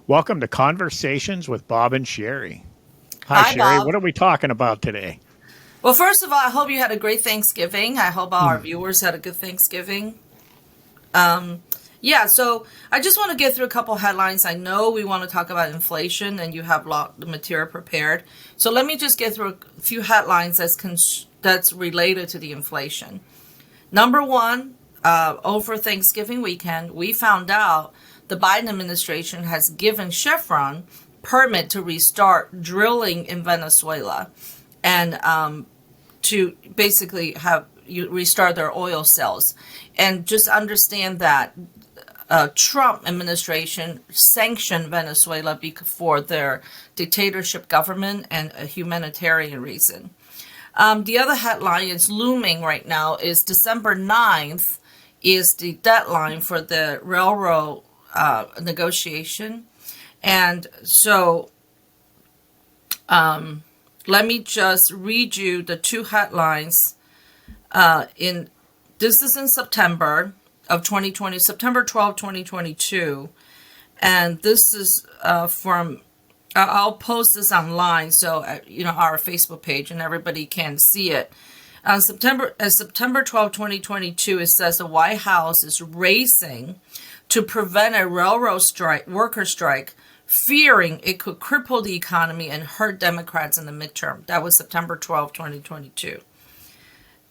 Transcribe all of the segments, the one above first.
Welcome to Conversations with Bob and Sherry. Hi, Hi, Sherry. Bob. What are we talking about today? Well, first of all, I hope you had a great Thanksgiving. I hope all our viewers had a good Thanksgiving. Yeah, so I just want to get through a couple headlines. I know we want to talk about inflation, and you have a lot the material prepared. So let me just get through a few headlines that's related to the inflation. Number one, over Thanksgiving weekend, we found out the Biden administration has given Chevron permit to restart drilling in Venezuela, and to basically have you restart their oil sales. And just understand that Trump administration sanctioned Venezuela for their dictatorship government and a humanitarian reason. The other headline is looming right now is December 9th is the deadline for the railroad negotiation. And so let me just read you the two headlines. In This is in September of 2020, September 12, 2022, and this is from. I'll post this online so our Facebook page and everybody can see it. On September 12, 2022, it says the White House is racing to prevent a railroad strike, worker strike, fearing it could cripple the economy and hurt Democrats in the midterm. That was September 12, 2022.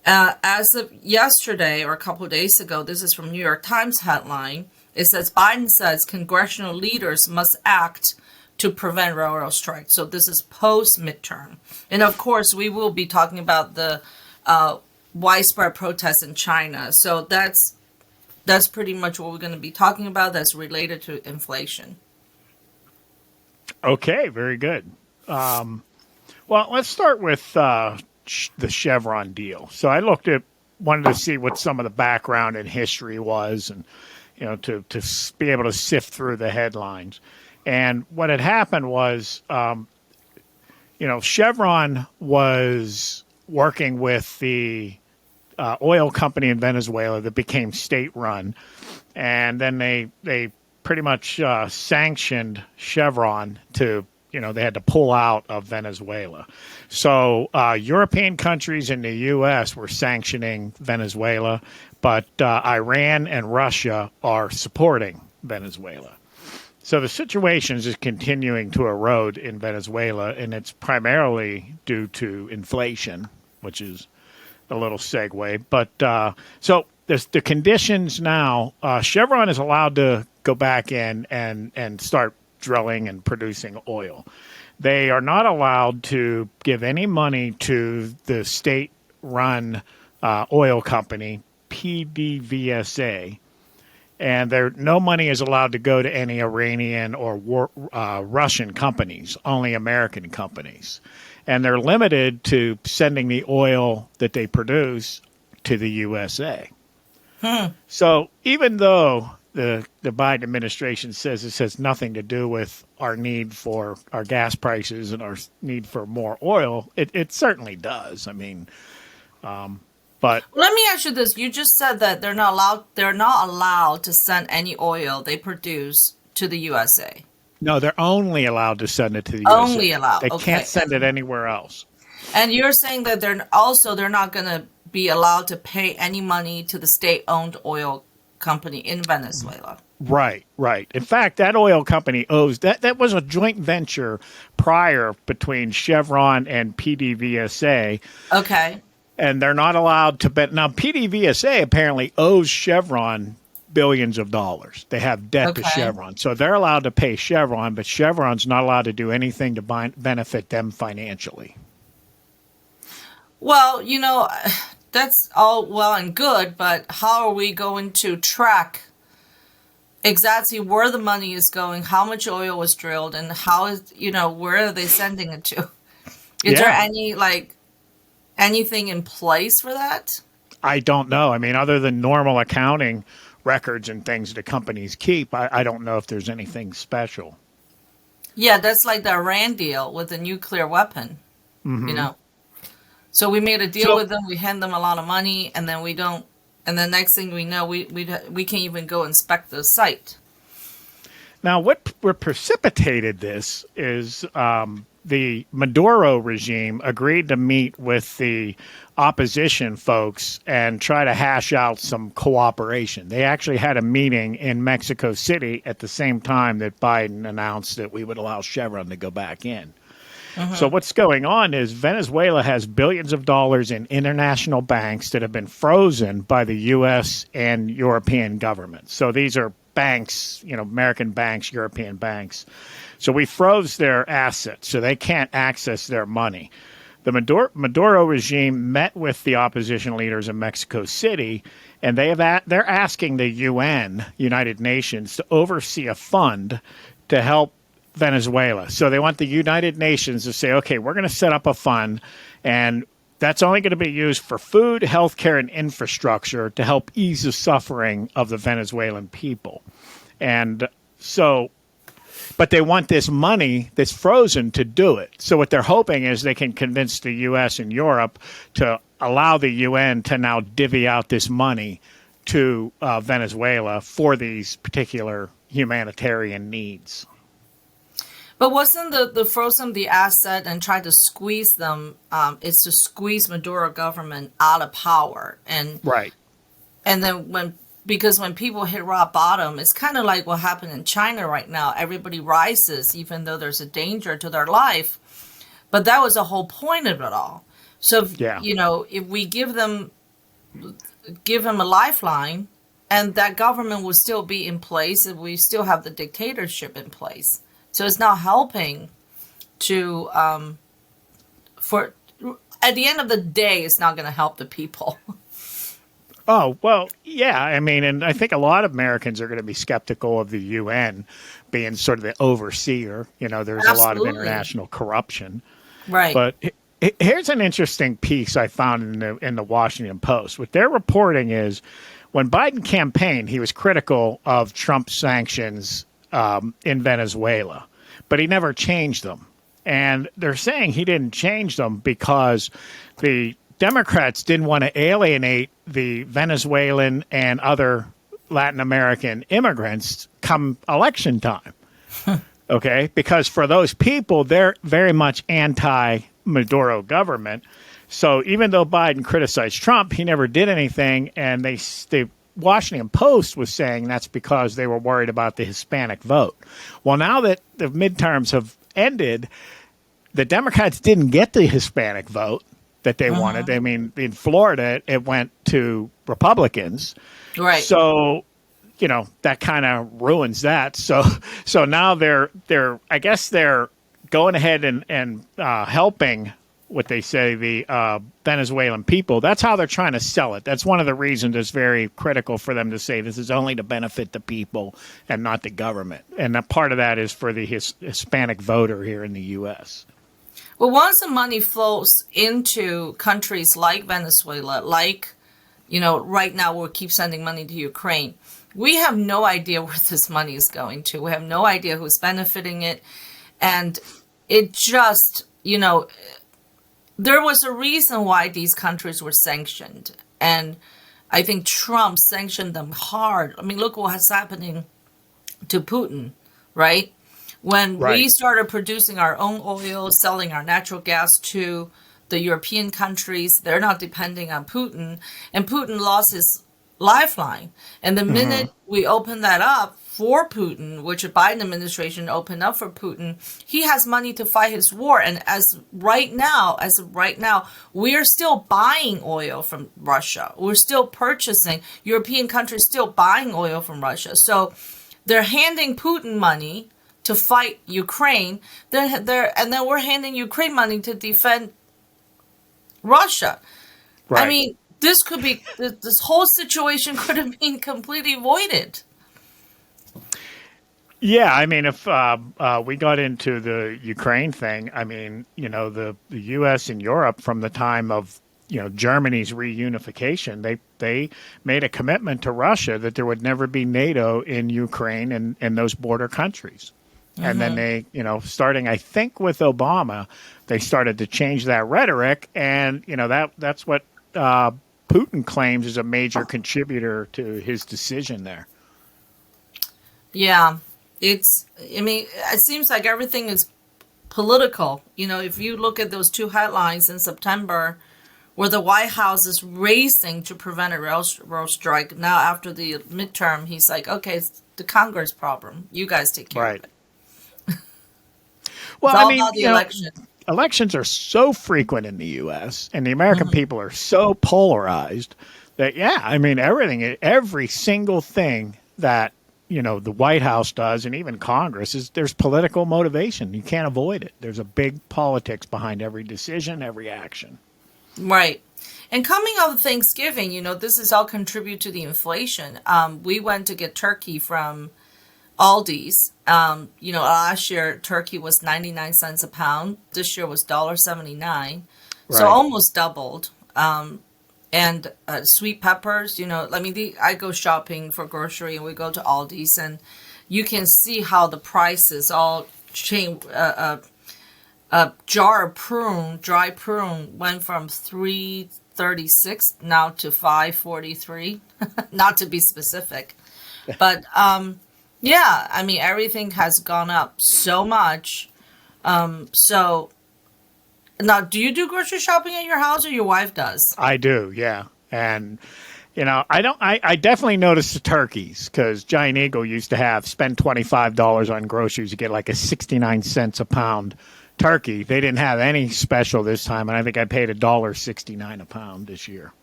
As of yesterday or a couple of days ago, this is from New York Times headline. It says Biden says congressional leaders must act to prevent railroad strikes. So this is post midterm, and of course we will be talking about the widespread protests in China. So that's pretty much what we're going to be talking about. That's related to inflation. Okay, very good. Well, let's start with the Chevron deal. So I wanted to see what some of the background and history was, and to be able to sift through the headlines. And what had happened was, Chevron was working with the oil company in Venezuela that became state-run, and then they pretty much sanctioned Chevron to, they had to pull out of Venezuela. So European countries and the U.S. were sanctioning Venezuela, but Iran and Russia are supporting Venezuela. So the situation is just continuing to erode in Venezuela, and it's primarily due to inflation, which is a little segue. But so there's the conditions now. Chevron is allowed to go back in and start drilling and producing oil. They are not allowed to give any money to the state-run oil company, PDVSA, and no money is allowed to go to any Iranian or Russian companies, only American companies. And they're limited to sending the oil that they produce to the USA. So even though the Biden administration says this has nothing to do with our need for our gas prices and our need for more oil, it certainly does. I mean, but Let me ask you this: you just said that they're not allowed. They're not allowed to send any oil they produce to the USA. no, they're only allowed to send it to the Only USA. allowed. They can't Okay. send it anywhere else. And you're saying that they're not going to be allowed to pay any money to the state-owned oil company in Venezuela. Right, right. In fact, that oil company owes that was a joint venture prior between Chevron and PDVSA, Okay. and they're not allowed to bet. Now, PDVSA apparently owes Chevron billions of dollars. They have debt to Okay. Chevron, so they're allowed to pay Chevron, but Chevron's not allowed to do anything to benefit them financially. Well, that's all well and good, but how are we going to track exactly where the money is going, how much oil was drilled, and where are they sending it to? Is there Yeah, anything in place for that? I don't know. I mean, other than normal accounting records and things the companies keep, I don't know if there's anything special. Yeah, that's like the Iran deal with the nuclear weapon, you know. So we made a deal So with them, we hand them a lot of money, and then we don't, and the next thing we know, we can't even go inspect the site. Now, what precipitated this is the Maduro regime agreed to meet with the opposition folks and try to hash out some cooperation. They actually had a meeting in Mexico City at the same time that Biden announced that we would allow Chevron to go back in. So what's going on is Venezuela has billions of dollars in international banks that have been frozen by the U.S. and European governments. So these are banks, American banks, European banks. So we froze their assets, so they can't access their money. The Maduro regime met with the opposition leaders in Mexico City, and they're asking the UN, United Nations, to oversee a fund to help Venezuela. So they want the United Nations to say, okay, we're going to set up a fund, and that's only going to be used for food, healthcare, and infrastructure to help ease the suffering of the Venezuelan people. And so, but they want this money that's frozen to do it. So what they're hoping is they can convince the U.S. and Europe to allow the UN to now divvy out this money to Venezuela for these particular humanitarian needs. But wasn't the frozen the asset and try to squeeze them is to squeeze Maduro government out of power, and Right. and then when people hit rock bottom, it's kind of like what happened in China right now. Everybody rises even though there's a danger to their life, but that was the whole point of it all. So if we give them a lifeline, and that government will still be in place, and we still have the dictatorship in place. So it's not helping to, for at the end of the day, it's not going to help the people. Oh, well, yeah. I mean, and I think a lot of Americans are going to be skeptical of the UN being sort of the overseer. There's Absolutely. A lot of international corruption. Right. But here's an interesting piece I found in the Washington Post. What they're reporting is when Biden campaigned, he was critical of Trump's sanctions in Venezuela, but he never changed them. And they're saying he didn't change them because the Democrats didn't want to alienate the Venezuelan and other Latin American immigrants come election time. Okay? Because for those people, they're very much anti-Maduro government. So even though Biden criticized Trump, he never did anything, and the Washington Post was saying that's because they were worried about the Hispanic vote. Well, now that the midterms have ended, the Democrats didn't get the Hispanic vote that they wanted. I mean, in Florida, it went to Republicans. Right. So, that kind of ruins that. So now they're I guess they're going ahead and helping what they say the Venezuelan people. That's how they're trying to sell it. That's one of the reasons it's very critical for them to say this is only to benefit the people and not the government. And a part of that is for the Hispanic voter here in the U.S. Well, once the money flows into countries like Venezuela, right now we'll keep sending money to Ukraine. We have no idea where this money is going to. We have no idea who's benefiting it. And it just, there was a reason why these countries were sanctioned. And I think Trump sanctioned them hard. I mean, look what's happening to Putin, right? When we started producing our own oil, selling our natural gas to the European countries, they're not depending on Putin. And Putin lost his lifeline. And the minute we open that up for Putin, which the Biden administration opened up for Putin, he has money to fight his war. And as of right now, we are still buying oil from Russia. We're still purchasing. European countries still buying oil from Russia. So they're handing Putin money to fight Ukraine. And then we're handing Ukraine money to defend Russia. Right. I mean, this whole situation could have been completely avoided. Yeah, I mean, if we got into the Ukraine thing, I mean, the U.S. and Europe from the time of, Germany's reunification, they made a commitment to Russia that there would never be NATO in Ukraine and those border countries. And then they, starting, I think, with Obama, they started to change that rhetoric. And, that's what Putin claims is a major contributor to his decision there. Yeah. I mean, it seems like everything is political. If you look at those two headlines in September, where the White House is racing to prevent a rail strike, now after the midterm, he's like, okay, it's the Congress problem. You guys take care of Right. it. It's Well, I all mean, about the election. elections are so frequent in the U.S. and the American people are so polarized that, yeah, I mean, every single thing that, the White House does and even Congress there's political motivation. You can't avoid it. There's a big politics behind every decision, every action. Right. And coming off of Thanksgiving, this is all contribute to the inflation. We went to get turkey from Aldi's. Last year turkey was 99 cents a pound. This year was $1.79. So Right. almost doubled. And sweet peppers, I go shopping for grocery and we go to Aldi's and you can see how the prices all change. A jar of dry prune, went from 3.36 now to 5.43. Not to be specific, but yeah, I mean everything has gone up so much. So now, do you do grocery shopping at your house, or your wife does? I do, yeah. And I definitely noticed the turkeys because Giant Eagle used to spend $25 on groceries to get like a 69 cents a pound turkey. They didn't have any special this time, and I think I paid $1.69 a pound this year.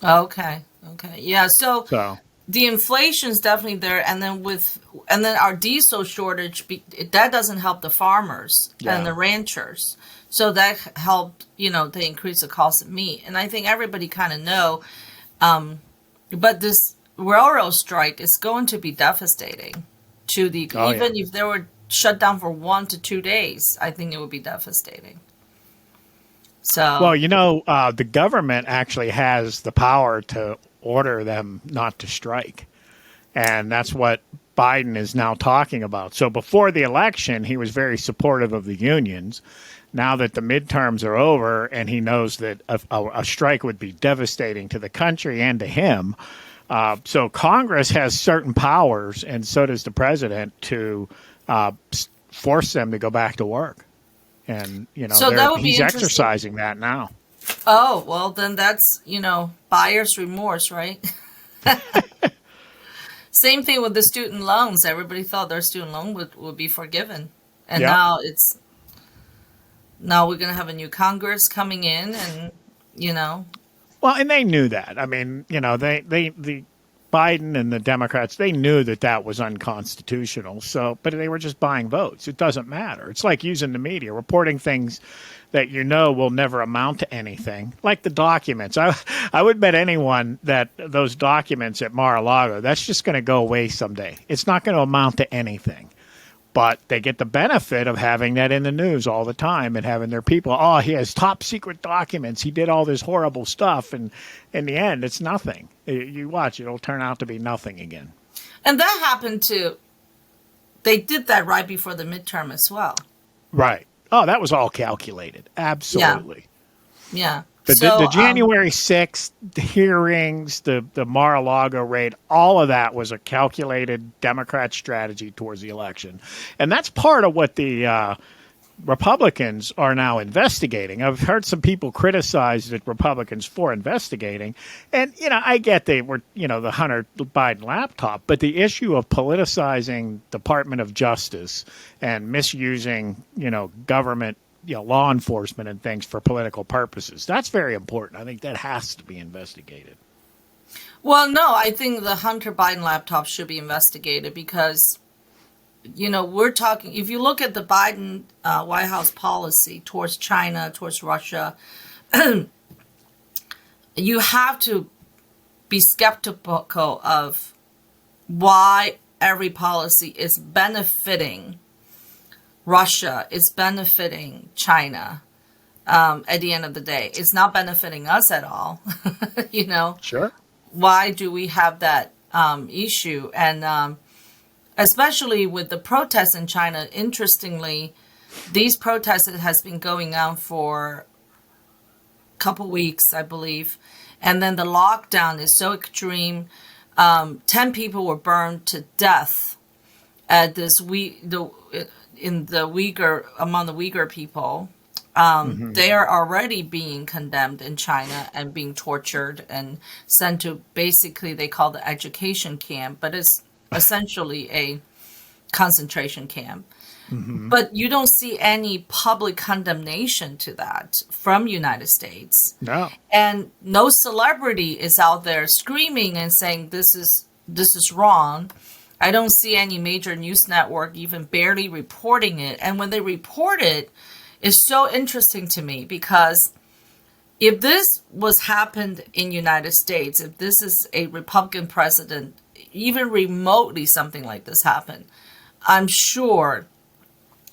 Okay, yeah. So So the inflation's definitely there, and then our diesel shortage that doesn't help the farmers and yeah, the ranchers. So that helped, to increase the cost of meat. And I think everybody kind of know, but this railroad strike is going to be devastating to oh yeah. even if they were shut down for 1 to 2 days, I think it would be devastating. So, Well, the government actually has the power to order them not to strike. And that's what Biden is now talking about. So before the election, he was very supportive of the unions. Now that the midterms are over and he knows that a strike would be devastating to the country and to him, so Congress has certain powers, and so does the president, to force them to go back to work. And, so that would be he's interesting. exercising that now. Oh, well, then that's, buyer's remorse, right? Same thing with the student loans. Everybody thought their student loan would be forgiven. And Yep. now we're going to have a new Congress coming in and, Well, and they knew that. I mean, the Biden and the Democrats, they knew that was unconstitutional. So, but they were just buying votes. It doesn't matter. It's like using the media, reporting things that will never amount to anything, like the documents. I would bet anyone that those documents at Mar-a-Lago, that's just going to go away someday. It's not going to amount to anything. But they get the benefit of having that in the news all the time and having their people, oh, he has top secret documents. He did all this horrible stuff. And in the end, it's nothing. You watch, it'll turn out to be nothing again. and that happened they did that right before the midterm as well. Right. Oh, that was all calculated. Absolutely. Yeah. The So, January 6th hearings, the Mar-a-Lago raid, all of that was a calculated Democrat strategy towards the election. And that's part of what the Republicans are now investigating. I've heard some people criticize the Republicans for investigating. And, I get they were, the Hunter Biden laptop, but the issue of politicizing Department of Justice and misusing, government, law enforcement and things for political purposes, that's very important. I think that has to be investigated. well, no, I think the Hunter Biden laptop should be investigated because, we're talking, if you look at the Biden White House policy towards China, towards Russia, you have to be skeptical of why every policy is benefiting Russia, is benefiting China. At the end of the day, it's not benefiting us at all. Sure. Why do we have that issue? And especially with the protests in China, interestingly, these protests has been going on for a couple weeks, I believe. And then the lockdown is so extreme. 10 people were burned to death. at this in the Uyghur among the Uyghur people. They are already being condemned in China and being tortured and sent to basically they call the education camp, but it's essentially a concentration camp. Hmm. But you don't see any public condemnation to that from United States. No. And no celebrity is out there screaming and saying this is wrong. I don't see any major news network even barely reporting it. And when they report it, it's so interesting to me because if this was happened in United States, if this is a Republican president, even remotely something like this happened, I'm sure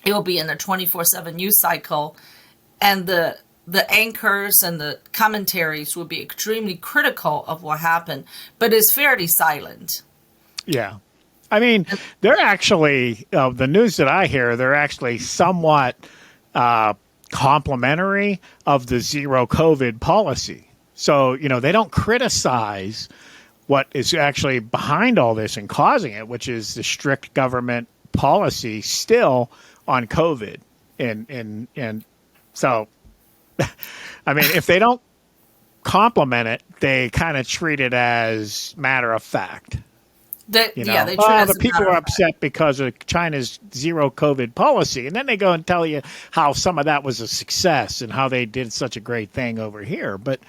it will be in a 24/7 news cycle, and the anchors and the commentaries will be extremely critical of what happened, but it's fairly silent. Yeah. I mean, they're actually, the news that I hear, they're actually somewhat complimentary of the zero COVID policy. So, they don't criticize what is actually behind all this and causing it, which is the strict government policy still on COVID. And so, I mean, if they don't compliment it, they kind of treat it as matter of fact. Yeah, they treat it Oh, as the a people matter are of fact. upset because of China's zero COVID policy. And then they go and tell you how some of that was a success and how they did such a great thing over here. But,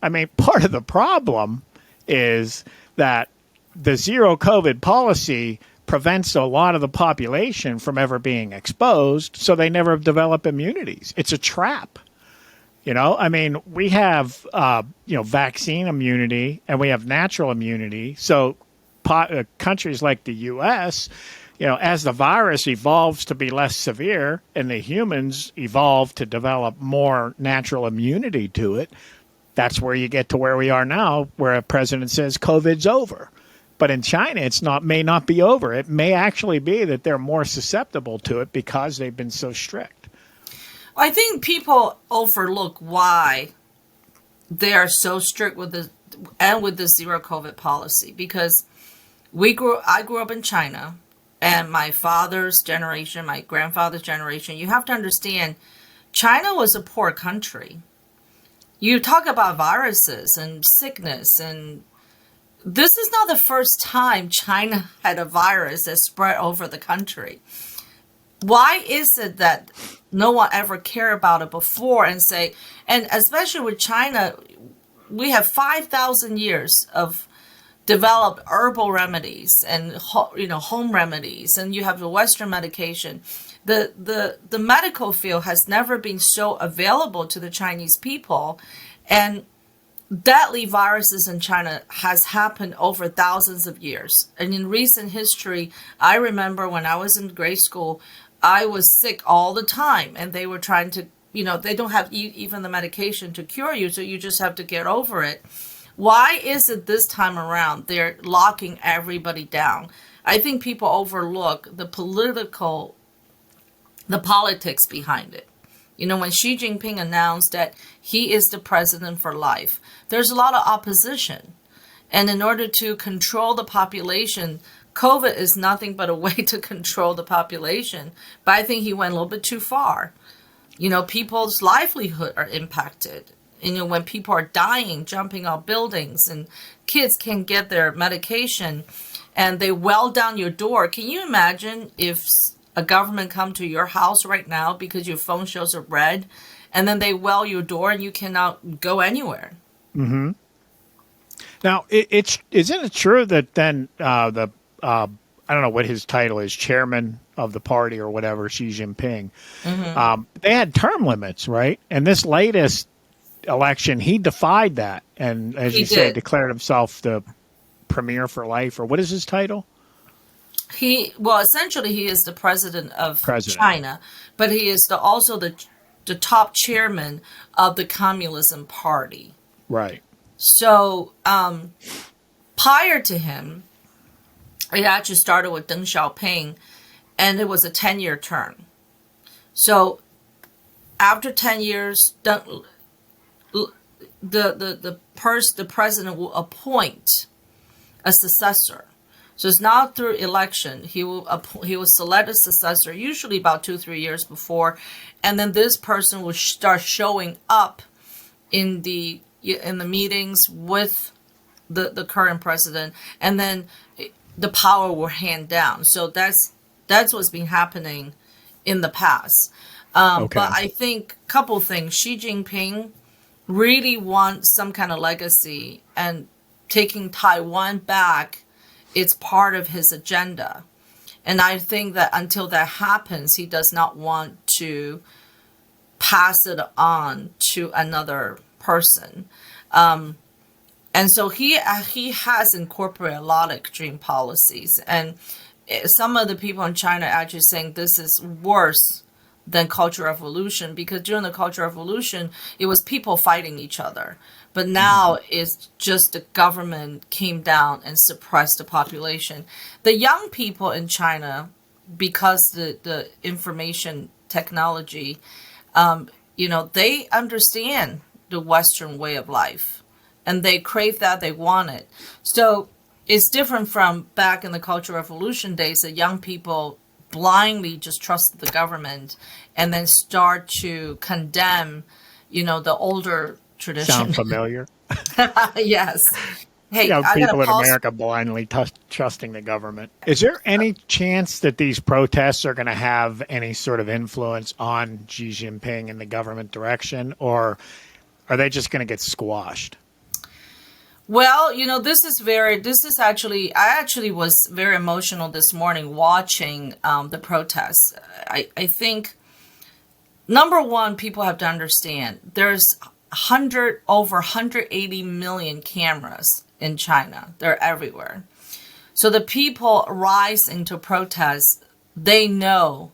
I mean, part of the problem is that the zero COVID policy prevents a lot of the population from ever being exposed, so they never develop immunities. It's a trap. I mean, we have, vaccine immunity and we have natural immunity. So countries like the U.S., as the virus evolves to be less severe and the humans evolve to develop more natural immunity to it, that's where you get to where we are now, where a president says COVID's over. But in China, may not be over. It may actually be that they're more susceptible to it because they've been so strict. I think people overlook why they are so strict with the zero COVID policy because I grew up in China, and my father's generation, my grandfather's generation, you have to understand, China was a poor country. You talk about viruses and sickness, and this is not the first time China had a virus that spread over the country. Why is it that no one ever cared about it before and say, and especially with China, we have 5,000 years of developed herbal remedies and home remedies, and you have the Western medication. The medical field has never been so available to the Chinese people, and deadly viruses in China has happened over thousands of years. And in recent history, I remember when I was in grade school, I was sick all the time, and they were trying to, they don't have even the medication to cure you, so you just have to get over it. Why is it this time around they're locking everybody down? I think people overlook the politics behind it. When Xi Jinping announced that he is the president for life, there's a lot of opposition. And in order to control the population, COVID is nothing but a way to control the population. But I think he went a little bit too far. People's livelihood are impacted. When people are dying, jumping off buildings, and kids can't get their medication, and they weld down your door. Can you imagine if a government come to your house right now because your phone shows a red, and then they weld your door and you cannot go anywhere? Mm-hmm. Now, isn't it true that then I don't know what his title is, chairman of the party or whatever, Xi Jinping, they had term limits, right? And this latest election, he defied that, and as you said, declared himself the premier for life, or what is his title? Essentially, he is the president of China, but he is also the top chairman of the Communism Party. Right. So, prior to him, it actually started with Deng Xiaoping, and it was a 10-year term. So, after 10 years, the president will appoint a successor. So it's not through election. He will select a successor, usually about 2-3 years before, and then this person will start showing up in the meetings with the current president, and then the power will hand down. So that's what's been happening in the past. But Okay. I think a couple things. Xi Jinping really wants some kind of legacy, and taking Taiwan back, it's part of his agenda. And I think that until that happens, he does not want to pass it on to another person. And so he has incorporated a lot of extreme policies. And some of the people in China are actually saying this is worse than Cultural Revolution, because during the Cultural Revolution, it was people fighting each other. But now it's just the government came down and suppressed the population. The young people in China, because the information technology, they understand the Western way of life, and they crave that, they want it. So it's different from back in the Cultural Revolution days. The young people blindly just trusted the government and then start to condemn, the older tradition. Sound familiar? Yes. Hey, I gotta People in pause. America blindly trusting the government. Is there any chance that these protests are going to have any sort of influence on Xi Jinping and the government direction, or are they just going to get squashed? Well, I actually was very emotional this morning watching the protests. I think, number one, people have to understand there's over 180 million cameras in China. They're everywhere. So the people rising to protest, they know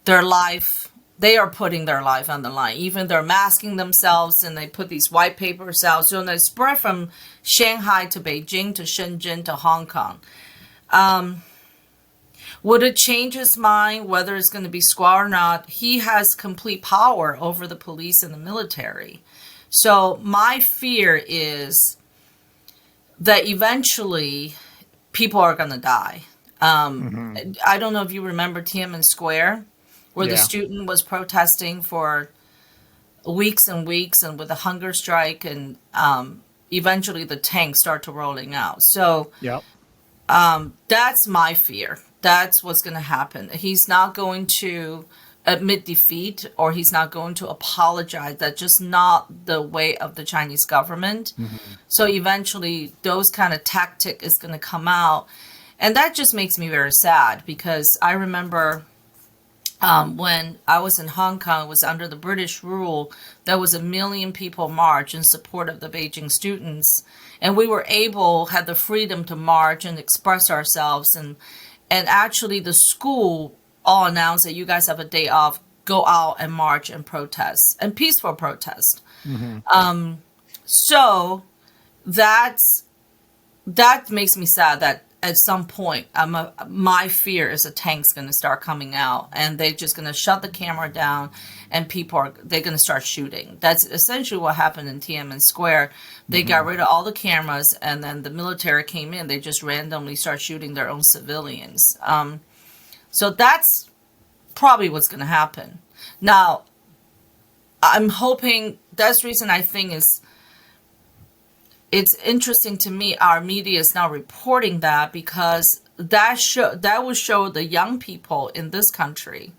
their life, they are putting their life on the line. Even they're masking themselves, and they put these white papers out. So they spread from Shanghai to Beijing to Shenzhen to Hong Kong. Would it change his mind whether it's going to be squad or not? He has complete power over the police and the military. So my fear is that eventually people are going to die. I don't know if you remember Tiananmen Square, where the Yeah. student was protesting for weeks and weeks, and with a hunger strike, and eventually the tanks start to rolling out. So Yep. that's my fear. That's what's going to happen. He's not going to admit defeat, or he's not going to apologize. That's just not the way of the Chinese government. So eventually those kind of tactic is going to come out. And that just makes me very sad, because I remember when I was in Hong Kong, it was under the British rule. There was 1 million people march in support of the Beijing students, and we were had the freedom to march and express ourselves. And actually, the school all announced that you guys have a day off. Go out and march and protest, and peaceful protest. So that makes me sad that at some point, my fear is a tank's going to start coming out, and they're just going to shut the camera down, and they're going to start shooting. That's essentially what happened in Tiananmen Square. They got rid of all the cameras, and then the military came in. They just randomly start shooting their own civilians. So that's probably what's going to happen. Now, I'm hoping, that's the reason I think it's interesting to me our media is now reporting that, because that will show the young people in this country,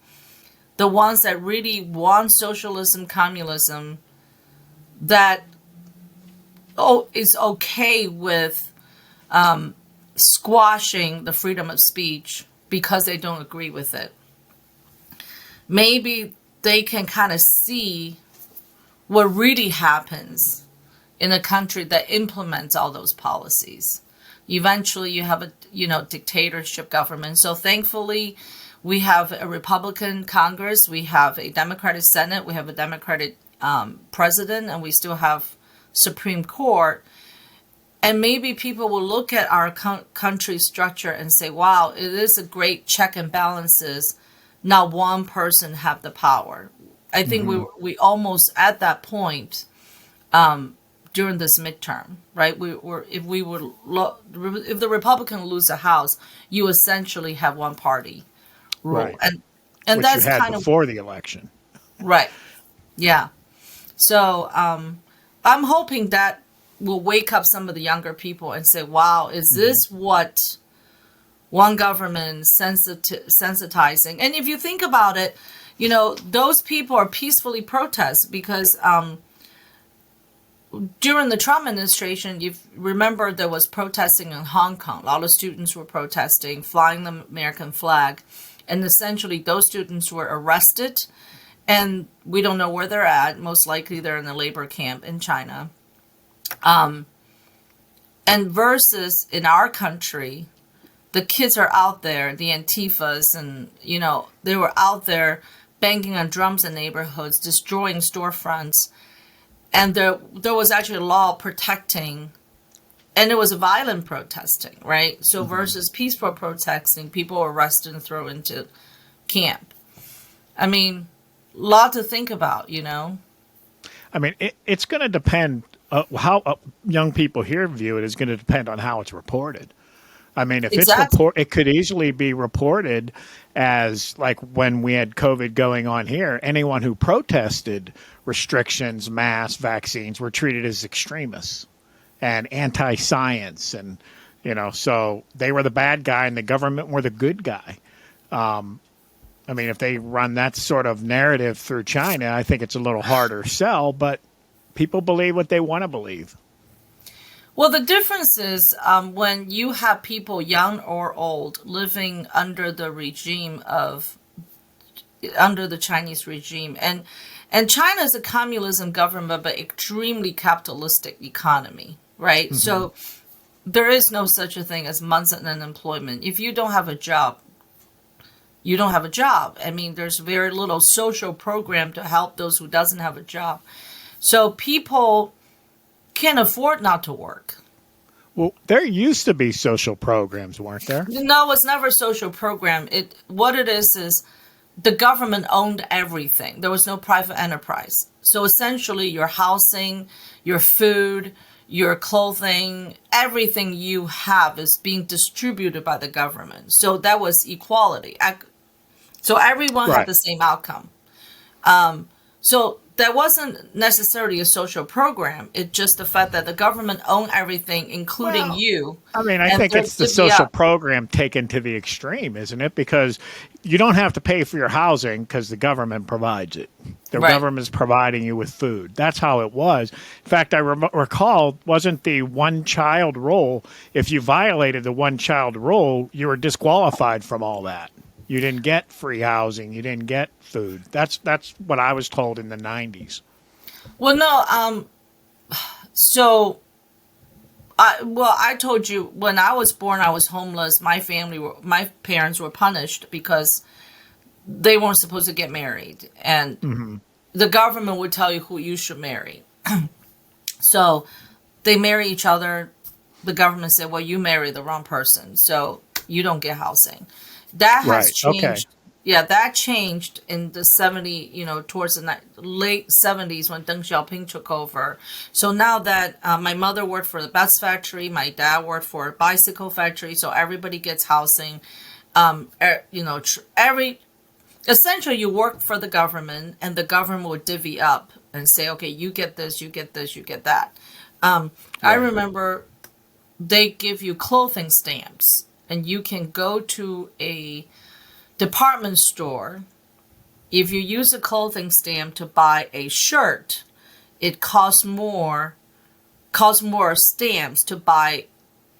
the ones that really want socialism, communism, that it's okay with squashing the freedom of speech because they don't agree with it. Maybe they can kind of see what really happens in a country that implements all those policies. Eventually you have a dictatorship government. So thankfully we have a Republican Congress, we have a Democratic Senate, we have a Democratic president, and we still have Supreme Court. And maybe people will look at our country structure and say, wow, it is a great check and balances. Not one person have the power. I think we almost at that point, during this midterm, right? If the Republican lose the House, you essentially have one party rule, Right. and Which you that's had kind of before the election. right. Yeah. So I'm hoping that will wake up some of the younger people and say, "Wow, is this what one government sensitizing?" And if you think about it, those people are peacefully protest because during the Trump administration, you remember there was protesting in Hong Kong. A lot of students were protesting, flying the American flag, and essentially those students were arrested, and we don't know where they're at. Most likely they're in a labor camp in China. And versus in our country, the kids are out there, the Antifas, and they were out there banging on drums in neighborhoods, destroying storefronts. And there was actually a law protecting, and it was violent protesting, right? So versus peaceful protesting, people were arrested and thrown into camp. I mean, a lot to think about, I mean, it's going to depend how young people here view it is going to depend on how it's reported. I mean, if Exactly. it could easily be reported as like when we had COVID going on here, anyone who protested restrictions, masks, vaccines were treated as extremists and anti-science. And, so they were the bad guy and the government were the good guy. I mean, if they run that sort of narrative through China, I think it's a little harder sell, but people believe what they want to believe. Well, the difference is when you have people, young or old, living under the Chinese regime, and China is a communism government, but extremely capitalistic economy, right? Mm-hmm. So there is no such a thing as months of unemployment. If you don't have a job, you don't have a job. I mean, there's very little social program to help those who doesn't have a job. So people can't afford not to work. Well, there used to be social programs, weren't there? No, it's never a social program. What it is the government owned everything. There was no private enterprise. So essentially your housing, your food, your clothing, everything you have is being distributed by the government. So that was equality. So everyone had the same outcome. So that wasn't necessarily a social program. It's just the fact that the government owned everything, including you. I mean, I think it's the social program taken to the extreme, isn't it? Because you don't have to pay for your housing because the government provides it. The government's providing you with food. That's how it was. In fact, I recall, wasn't the one-child rule, if you violated the one-child rule, you were disqualified from all that. You didn't get free housing. You didn't get food. That's what I was told in the 90s. Well, no. So, I told you when I was born, I was homeless. My parents were punished because they weren't supposed to get married, and the government would tell you who you should marry. So, they marry each other. The government said, "Well, you married the wrong person, so you don't get housing." That has changed. Okay. Yeah, that changed in the 70s, towards the late 70s when Deng Xiaoping took over. So now that my mother worked for the bus factory, my dad worked for a bicycle factory, so everybody gets housing. Essentially you work for the government and the government will divvy up and say, okay, you get this, you get this, you get that. I remember they give you clothing stamps. And you can go to a department store. If you use a clothing stamp to buy a shirt, it costs more stamps to buy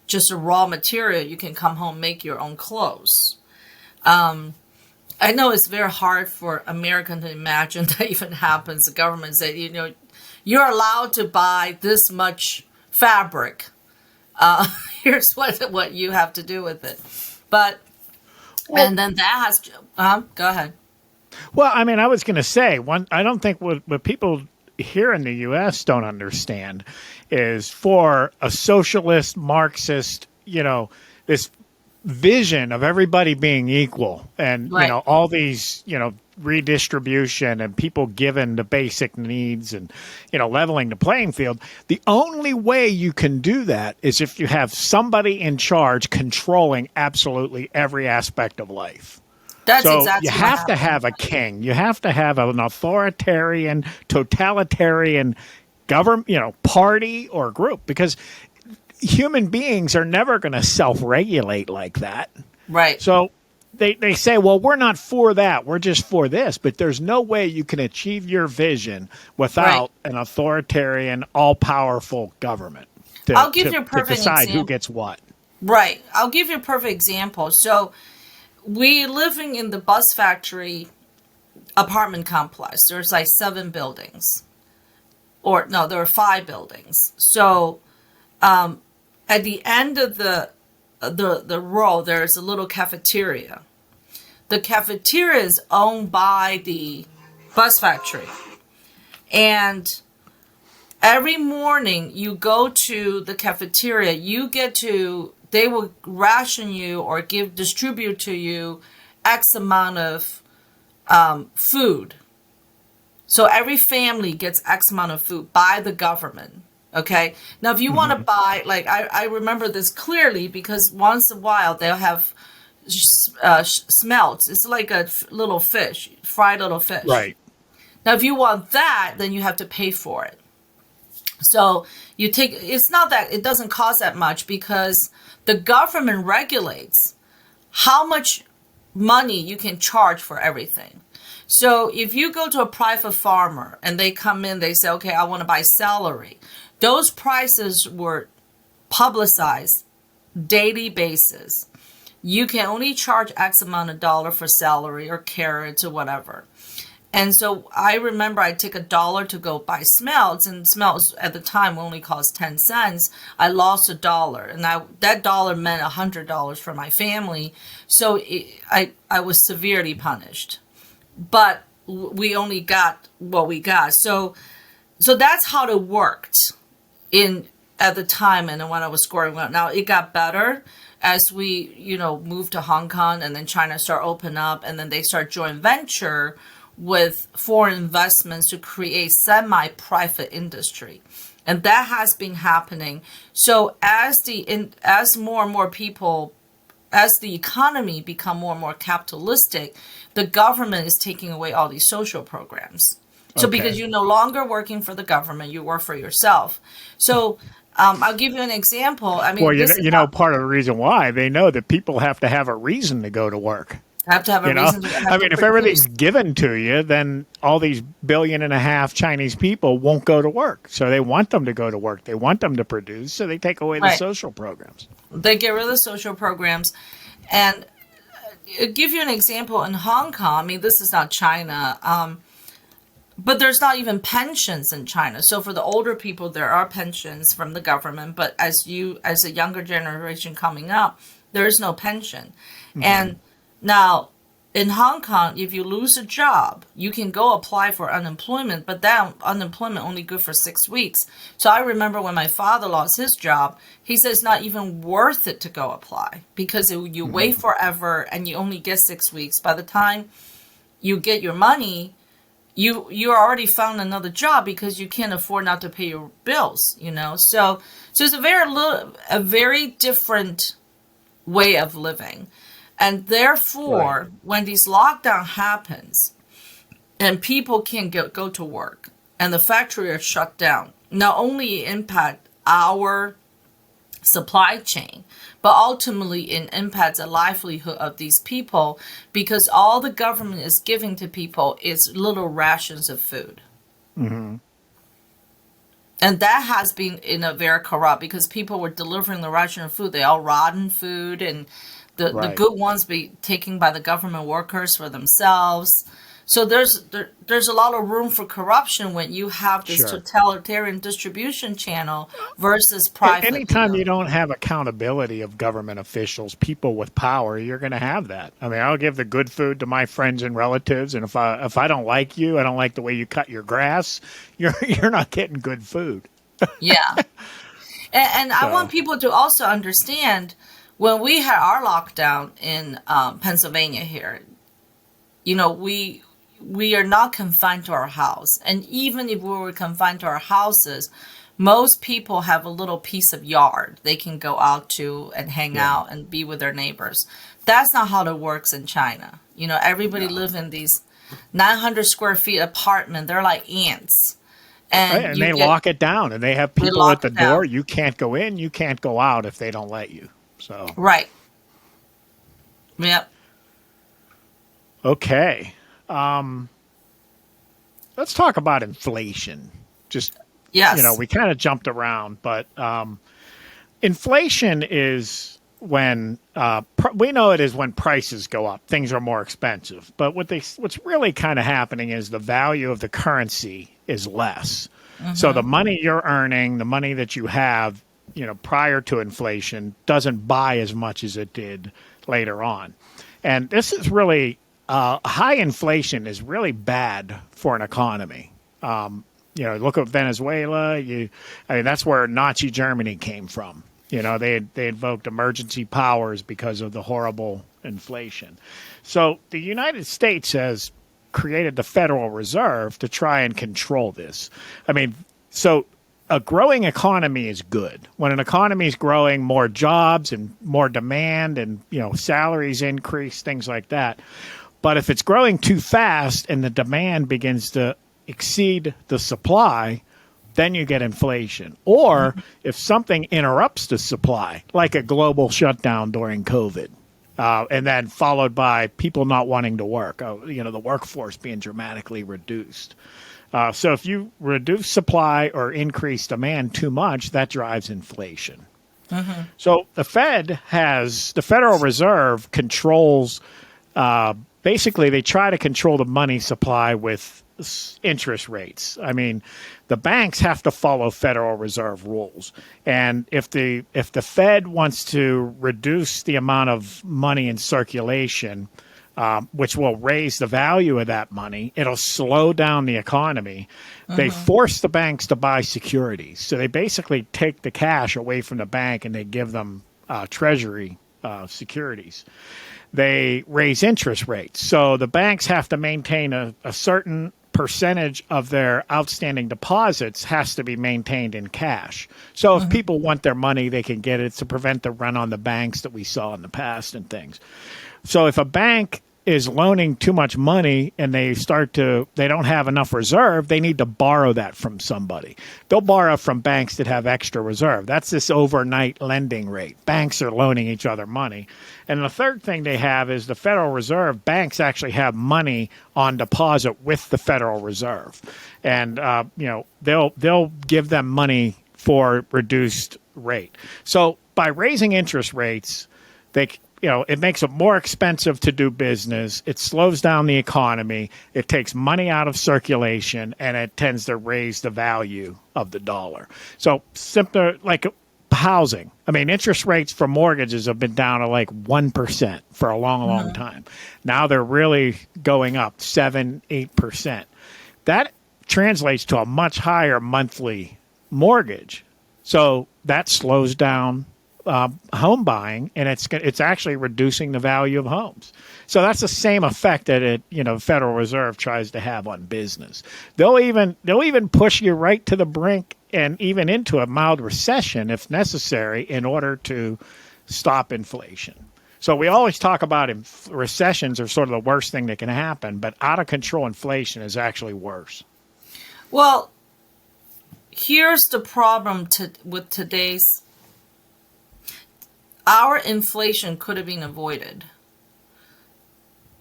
just a raw material. You can come home, make your own clothes. I know it's very hard for Americans to imagine that even happens. The government said, you're allowed to buy this much fabric. Here's what you have to do with it. But, and then that has, go ahead. Well, I mean, I was going to say, I don't think what people here in the U.S. don't understand is for a socialist, Marxist, this vision of everybody being equal and, all these, redistribution and people given the basic needs and, leveling the playing field, the only way you can do that is if you have somebody in charge controlling absolutely every aspect of life. That's So you exactly what have to happened. have a king. You have to have an authoritarian, totalitarian government, party or group, because human beings are never going to self-regulate like that. Right. So they say, well, we're not for that. We're just for this. But there's no way you can achieve your vision Right. without an authoritarian, all-powerful government I'll give you a to perfect decide who example. gets what. Right. I'll give you a perfect example. So we living in the bus factory apartment complex. There's like 7 buildings, or no, there are 5 buildings. So at the end of the row, there's a little cafeteria. The cafeteria is owned by the bus factory, and every morning you go to the cafeteria, they will ration you or distribute to you X amount of food. So every family gets X amount of food by the government. Okay. Now, if you want to Mm-hmm. buy, like I remember this clearly because once in a while they'll have smelts. It's like a little fish, fried little fish. Right. Now, if you want that, then you have to pay for it. So it's not that it doesn't cost that much because the government regulates how much money you can charge for everything. So if you go to a private farmer and they come in, they say, okay, I want to buy celery. Those prices were publicized daily basis. You can only charge X amount of dollar for celery or carrots or whatever. And so I remember I took $1 to go buy smelts, and smelts at the time only cost 10 cents. I lost $1, and that dollar meant $100 for my family. So I was severely punished. But we only got what we got. So that's how it worked in at the time, and then when I was scoring well. Now it got better as we moved to Hong Kong, and then China started open up, and then they start joint venture with foreign investments to create semi-private industry, and that has been happening. So as more and more people, as the economy become more and more capitalistic, the government is taking away all these social programs. So because Okay. you're no longer working for the government, you work for yourself. So I'll give you an example. I Well, mean, this is part of the reason why they know that people have to have a reason to go to work. I have to have a reason to have I to mean, if everything's produce. given to you, then all these 1.5 billion Chinese people won't go to work. So they want them to go to work. They want them to produce. So they take away the Right. social programs. They get rid of the social programs. And give you an example in Hong Kong. I mean, this is not China, but there's not even pensions in China. So for the older people, there are pensions from the government. But as a younger generation coming up, there is no pension. And now in Hong Kong, if you lose a job, you can go apply for unemployment, but that unemployment only good for 6 weeks. So I remember when my father lost his job, he said it's not even worth it to go apply because you wait forever and you only get 6 weeks. By the time you get your money, you already found another job because you can't afford not to pay your bills. So it's a very different way of living. And Right. therefore, when this lockdown happens and people can't go to work and the factory are shut down, not only impact our supply chain, but ultimately it impacts the livelihood of these people because all the government is giving to people is little rations of food. Hmm. And that has been in a very corrupt because people were delivering the ration of food. They all rotten food, and the Right. good ones be taken by the government workers for themselves. So there's a lot of room for corruption when you have this Sure. totalitarian distribution channel versus private. Anytime you don't have accountability of government officials, people with power, you're going to have that. I mean, I'll give the good food to my friends and relatives, and if I don't like you, I don't like the way you cut your grass, you're not getting good food. Yeah. And I want So people to also understand when we had our lockdown in Pennsylvania here, we we are not confined to our house. And even if we were confined to our houses, most people have a little piece of yard they can go out to and hang Yeah. out and be with their neighbors. That's not how it works in China. You know, everybody No. live in these 900 square feet apartment. They're like ants. And And you they get, lock it down, and they have they people at lock the it down. door. You can't go in, you can't go out if they don't let you. So, Right. Yep. okay. Let's talk about inflation. Just, Yes. we kind of jumped around, but inflation is when we know it is when prices go up, things are more expensive. But what's really kind of happening is the value of the currency is less. So the money you're earning, the money that you have, prior to inflation, doesn't buy as much as it did later on. And this is really high inflation is really bad for an economy. Look at Venezuela. That's where Nazi Germany came from. They invoked emergency powers because of the horrible inflation. So the United States has created the Federal Reserve to try and control this. So a growing economy is good. When an economy is growing, more jobs and more demand and, salaries increase, things like that. But if it's growing too fast and the demand begins to exceed the supply, then you get inflation. Or if something interrupts the supply, like a global shutdown during COVID, and then followed by people not wanting to work, the workforce being dramatically reduced. So if you reduce supply or increase demand too much, that drives inflation. So the Federal Reserve controls, basically they try to control the money supply with interest rates. The banks have to follow Federal Reserve rules. And if the Fed wants to reduce the amount of money in circulation, which will raise the value of that money, it'll slow down the economy. They force the banks to buy securities. So they basically take the cash away from the bank and they give them treasury securities. They raise interest rates. So the banks have to maintain a certain percentage of their outstanding deposits has to be maintained in cash. So if people want their money, they can get it to prevent the run on the banks that we saw in the past and things. So if a bank is loaning too much money and they don't have enough reserve, they need to borrow that from somebody. They'll borrow from banks that have extra reserve. That's this overnight lending rate. Banks are loaning each other money. And the third thing they have is the Federal Reserve. Banks actually have money on deposit with the Federal Reserve. And, they'll give them money for reduced rate. So by raising interest rates, it makes it more expensive to do business. It slows down the economy. It takes money out of circulation, and it tends to raise the value of the dollar. So simpler, like housing. Interest rates for mortgages have been down to like 1% for a long, long time. Now they're really going up 7-8%. That translates to a much higher monthly mortgage. So that slows down home buying, and it's actually reducing the value of homes. So that's the same effect that Federal Reserve tries to have on business. They'll even push you right to the brink and even into a mild recession if necessary in order to stop inflation. So we always talk about recessions are sort of the worst thing that can happen, but out of control inflation is actually worse. Well, here's the problem with today's. Our inflation could have been avoided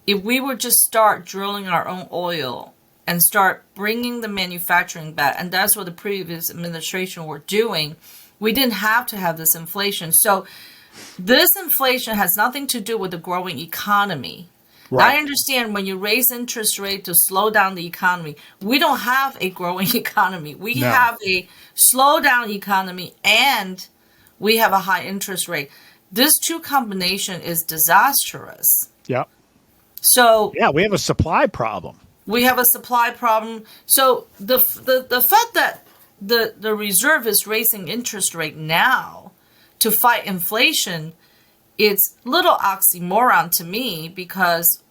if we would just start drilling our own oil and start bringing the manufacturing back. And that's what the previous administration were doing. We didn't have to have this inflation. So this inflation has nothing to do with the growing economy. Right. Now, I understand when you raise interest rate to slow down the economy, we don't have a growing economy. We have a slow down economy and we have a high interest rate. This two combination is disastrous. Yep. So we have a supply problem. We have a supply problem. So the fact that the reserve is raising interest rate now to fight inflation, it's little oxymoron to me because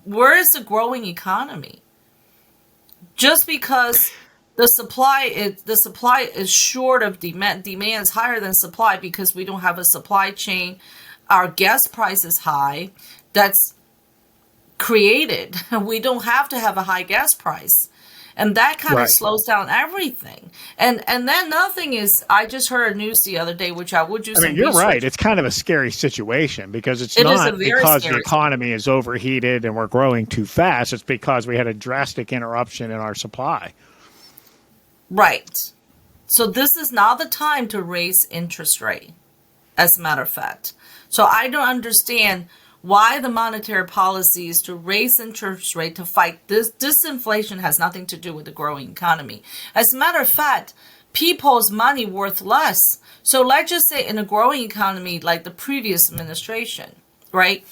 where is the growing economy? Just because the supply is short of demand is higher than supply because we don't have a supply chain. Our gas price is high. That's created. We don't have to have a high gas price. And that kind of Right. slows down everything. And then another thing is, I just heard a news the other day, which I would do I mean, some you're right. research. It's kind of a scary situation because it's It is a not very because the scary. economy is overheated and we're growing too fast. It's because we had a drastic interruption in our supply. Right. So this is not the time to raise interest rate, as a matter of fact. So I don't understand why the monetary policy is to raise interest rate to fight this. Disinflation has nothing to do with the growing economy. As a matter of fact, people's money worth less. So let's just say in a growing economy like the previous administration, right?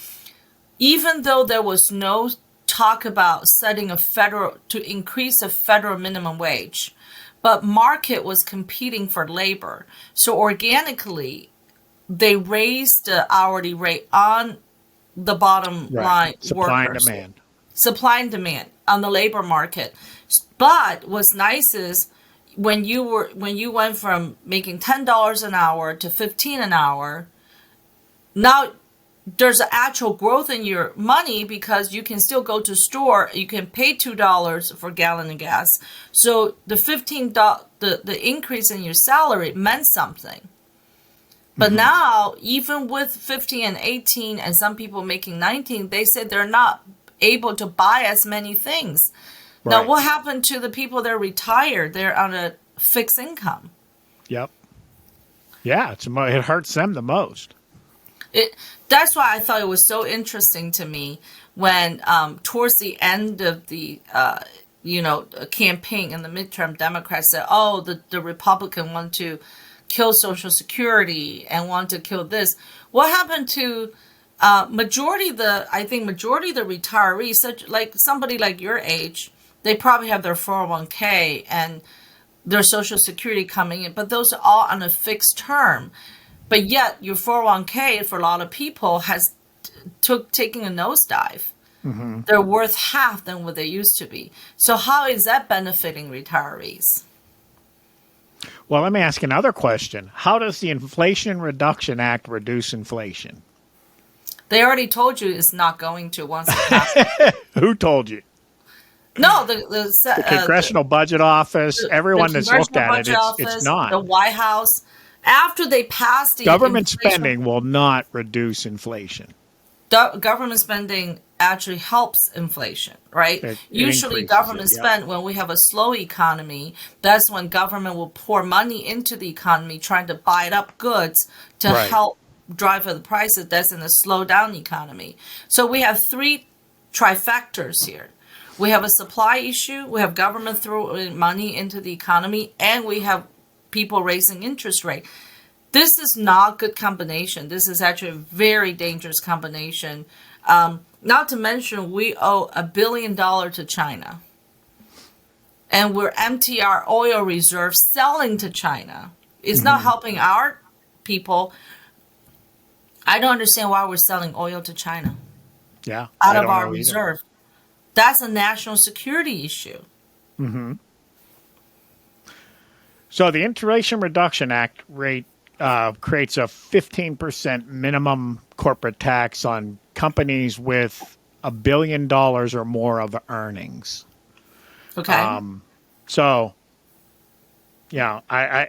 Even though there was no talk about setting a federal to increase a federal minimum wage, but market was competing for labor. So organically, they raised the hourly rate on the bottom Right. line Supply and workers. demand. Supply and demand on the labor market. But what's nice is when you went from making $10 an hour to 15 an hour, now there's an actual growth in your money because you can still go to store. You can pay $2 for a gallon of gas. So the the increase in your salary meant something. But now, even with 15 and 18, and some people making 19, they said they're not able to buy as many things. Now, Right. what happened to the people that are retired? They're on a fixed income. Yep. Yeah, it hurts them the most. That's why I thought it was so interesting to me when towards the end of the campaign and the midterm, Democrats said, "Oh, the Republican want to kill Social Security and want to kill this." What happened to majority of the retirees, such like somebody like your age, they probably have their 401k and their Social Security coming in, but those are all on a fixed term. But yet, your 401k for a lot of people has taking a nosedive. They're worth half than what they used to be. So how is that benefiting retirees? Well, let me ask another question. How does the Inflation Reduction Act reduce inflation? They already told you it's not going to once it passes. Who told you? No, The Congressional Budget Office, everyone that's looked Congressional at it, Budget it's Office, not. the White House, after they passed the Government inflation, spending will not reduce inflation. government spending actually helps inflation, right? It Usually increases government it, yeah. spend when we have a slow economy, that's when government will pour money into the economy trying to buy up goods to Right. help drive up the prices. That's in a slow down economy. So we have three trifectors here. We have a supply issue, we have government throwing money into the economy, and we have people raising interest rate. This is not a good combination. This is actually a very dangerous combination. Not to mention, we owe $1 billion to China. And we're empty our oil reserves selling to China. It's not helping our people. I don't understand why we're selling oil to China Yeah. out I of don't our know either. reserve. That's a national security issue. So the Inflation Reduction Act rate creates a 15% minimum corporate tax on companies with $1 billion or more of earnings. Okay. So, yeah, I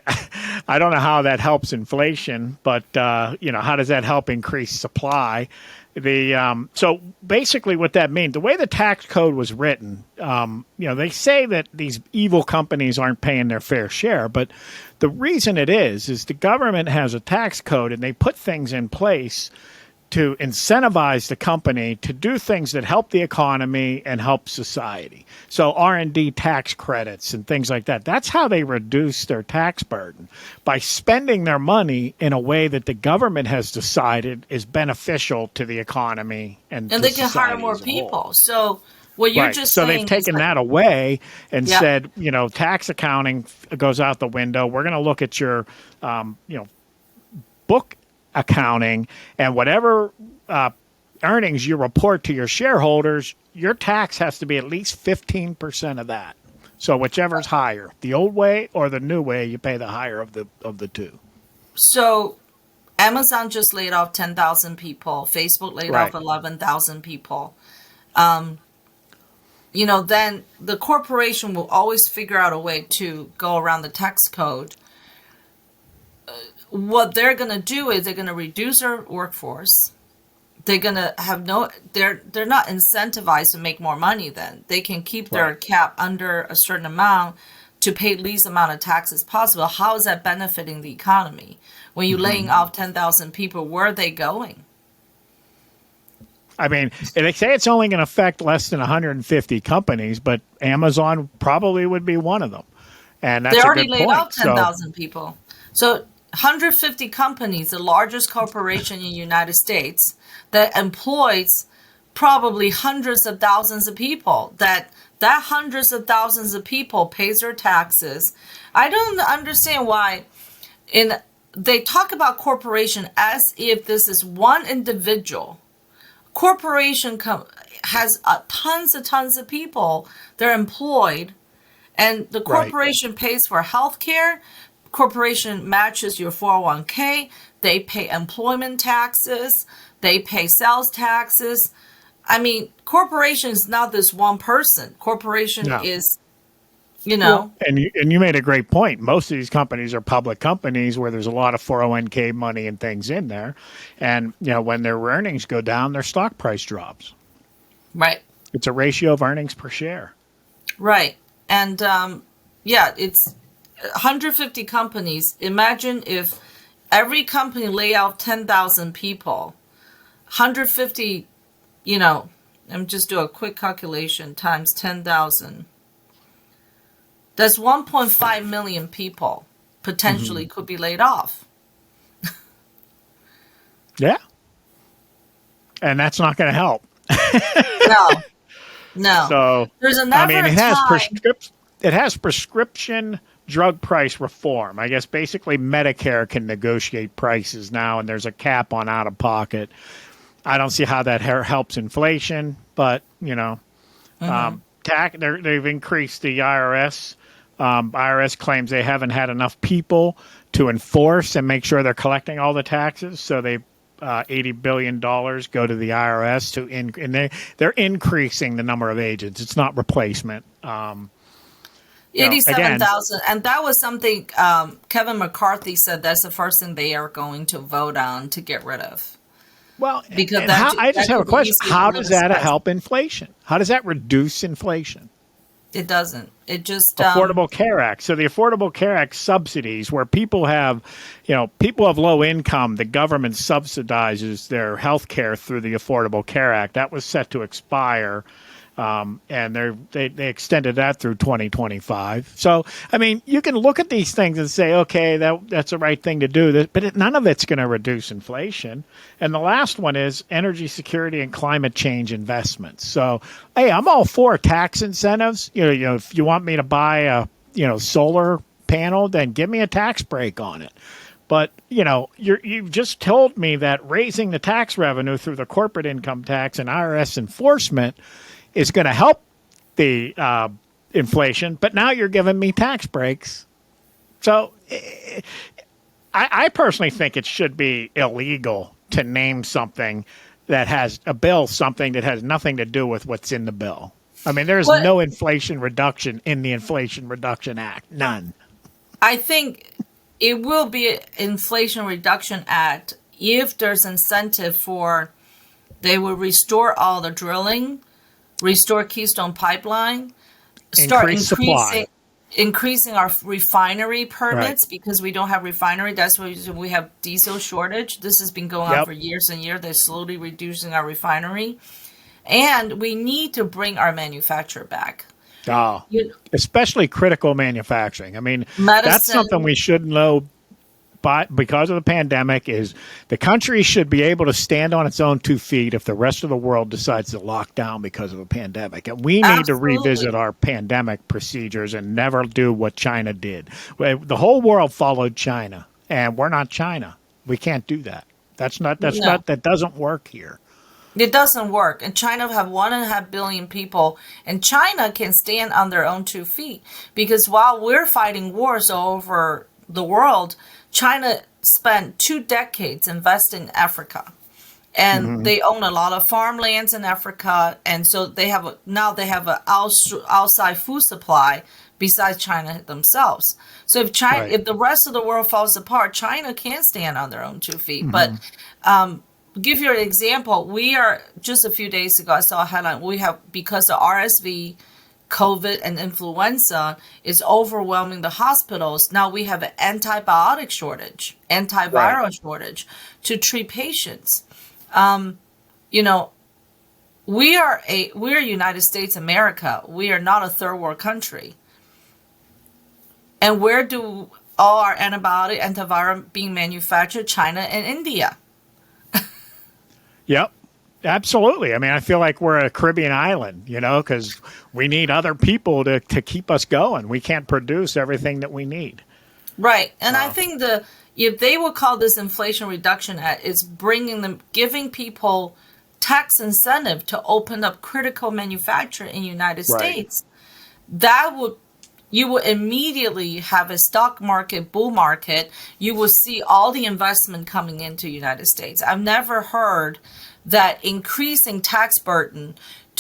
don't know how that helps inflation, but how does that help increase supply? So basically, what that means, the way the tax code was written, they say that these evil companies aren't paying their fair share, but the reason it is the government has a tax code and they put things in place to incentivize the company to do things that help the economy and help society. So R&D tax credits and things like that. That's how they reduce their tax burden, by spending their money in a way that the government has decided is beneficial to the economy and to they can hire society more as a whole. people. So what you're Right. just So saying they've taken is that away and Yeah. said, tax accounting goes out the window. We're going to look at your, book accounting, and whatever earnings you report to your shareholders, your tax has to be at least 15% of that. So whichever's higher, the old way or the new way, you pay the higher of the two. So Amazon just laid off 10,000 people. Facebook laid off Right. 11,000 people. Then the corporation will always figure out a way to go around the tax code. What they're going to do is they're going to reduce their workforce. They're going to have they're not incentivized to make more money then. They can keep their cap under a certain amount to pay least amount of taxes possible. How is that benefiting the economy? When you're laying off 10,000 people, where are they going? I mean, they say it's only going to affect less than 150 companies, but Amazon probably would be one of them. And that's They a already good laid point. off 10,000 people. So 150 companies, the largest corporation in the United States, that employs probably hundreds of thousands of people, that hundreds of thousands of people pays their taxes. I don't understand why they talk about corporation as if this is one individual. Corporation has tons of people. They're employed, and the corporation pays for health care. Corporation matches your 401k. They pay employment taxes. They pay sales taxes. I mean, corporation is not this one person. Corporation is, Well, and you made a great point. Most of these companies are public companies where there's a lot of 401k money and things in there. And, when their earnings go down, their stock price drops. Right. It's a ratio of earnings per share. Right. And, it's 150 companies. Imagine if every company lay off 10,000 people, 150, let me just do a quick calculation, times 10,000. That's 1.5 million people potentially could be laid off. Yeah. And that's not going to help. No. So, there's another it has prescription drug price reform. I guess basically Medicare can negotiate prices now, and there's a cap on out of pocket. I don't see how that helps inflation, but they've increased the IRS. IRS claims they haven't had enough people to enforce and make sure they're collecting all the taxes, so they $80 billion go to the IRS and they're increasing the number of agents. It's not replacement. 87,000, and that was something Kevin McCarthy said that's the first thing they are going to vote on to get rid of. Well, because I just have a question. How does that help inflation? How does that reduce inflation? It doesn't. It just Affordable Care Act. So the Affordable Care Act subsidies, where people have low income, the government subsidizes their health care through the Affordable Care Act. That was set to expire. And they extended that through 2025. So, I mean, you can look at these things and say, okay, that's the right thing to do, but none of it's going to reduce inflation. And the last one is energy security and climate change investments. So, hey, I'm all for tax incentives. If you want me to buy a solar panel, then give me a tax break on it. But, you've just told me that raising the tax revenue through the corporate income tax and IRS enforcement is going to help the inflation, but now you're giving me tax breaks. So I personally think it should be illegal to name something that has something that has nothing to do with what's in the bill. I mean, there's no inflation reduction in the Inflation Reduction Act. None. I think it will be an Inflation Reduction Act if there's incentive they will restore all the drilling, restore Keystone Pipeline, start increasing our refinery permits because we don't have refinery. That's why we have diesel shortage. This has been going on for years and years. They're slowly reducing our refinery. And we need to bring our manufacture back. Especially critical manufacturing. I mean, that's something we should know. But because of the pandemic, is the country should be able to stand on its own 2 feet if the rest of the world decides to lock down because of a pandemic. And we need to revisit our pandemic procedures and never do what China did. The whole world followed China, and we're not China. We can't do that. That doesn't work here. It doesn't work. And China have 1.5 billion people, and China can stand on their own 2 feet because while we're fighting wars all over the world, China spent 2 decades investing in Africa. And Hmm. they own a lot of farmlands in Africa, and so now they have an outside food supply besides China themselves. So Right. if the rest of the world falls apart, China can stand on their own 2 feet. But Hmm. give you an example, we are just a few days ago. I saw a headline. We have because the RSV, COVID, and influenza is overwhelming the hospitals. Now we have an antibiotic shortage, Right. antiviral shortage to treat patients. You know, we're United States America. We are not a third world country. And where do all our antiviral being manufactured? China and India. Yep. Absolutely. I mean, I feel like we're a Caribbean island, because we need other people to keep us going. We can't produce everything that we need. Right. And I Uh, think if they would call this Inflation Reduction Act, it's giving people tax incentive to open up critical manufacture in the United right. States. That would You will immediately have a stock market bull market. You will see all the investment coming into the United States. I've never heard that increasing tax burden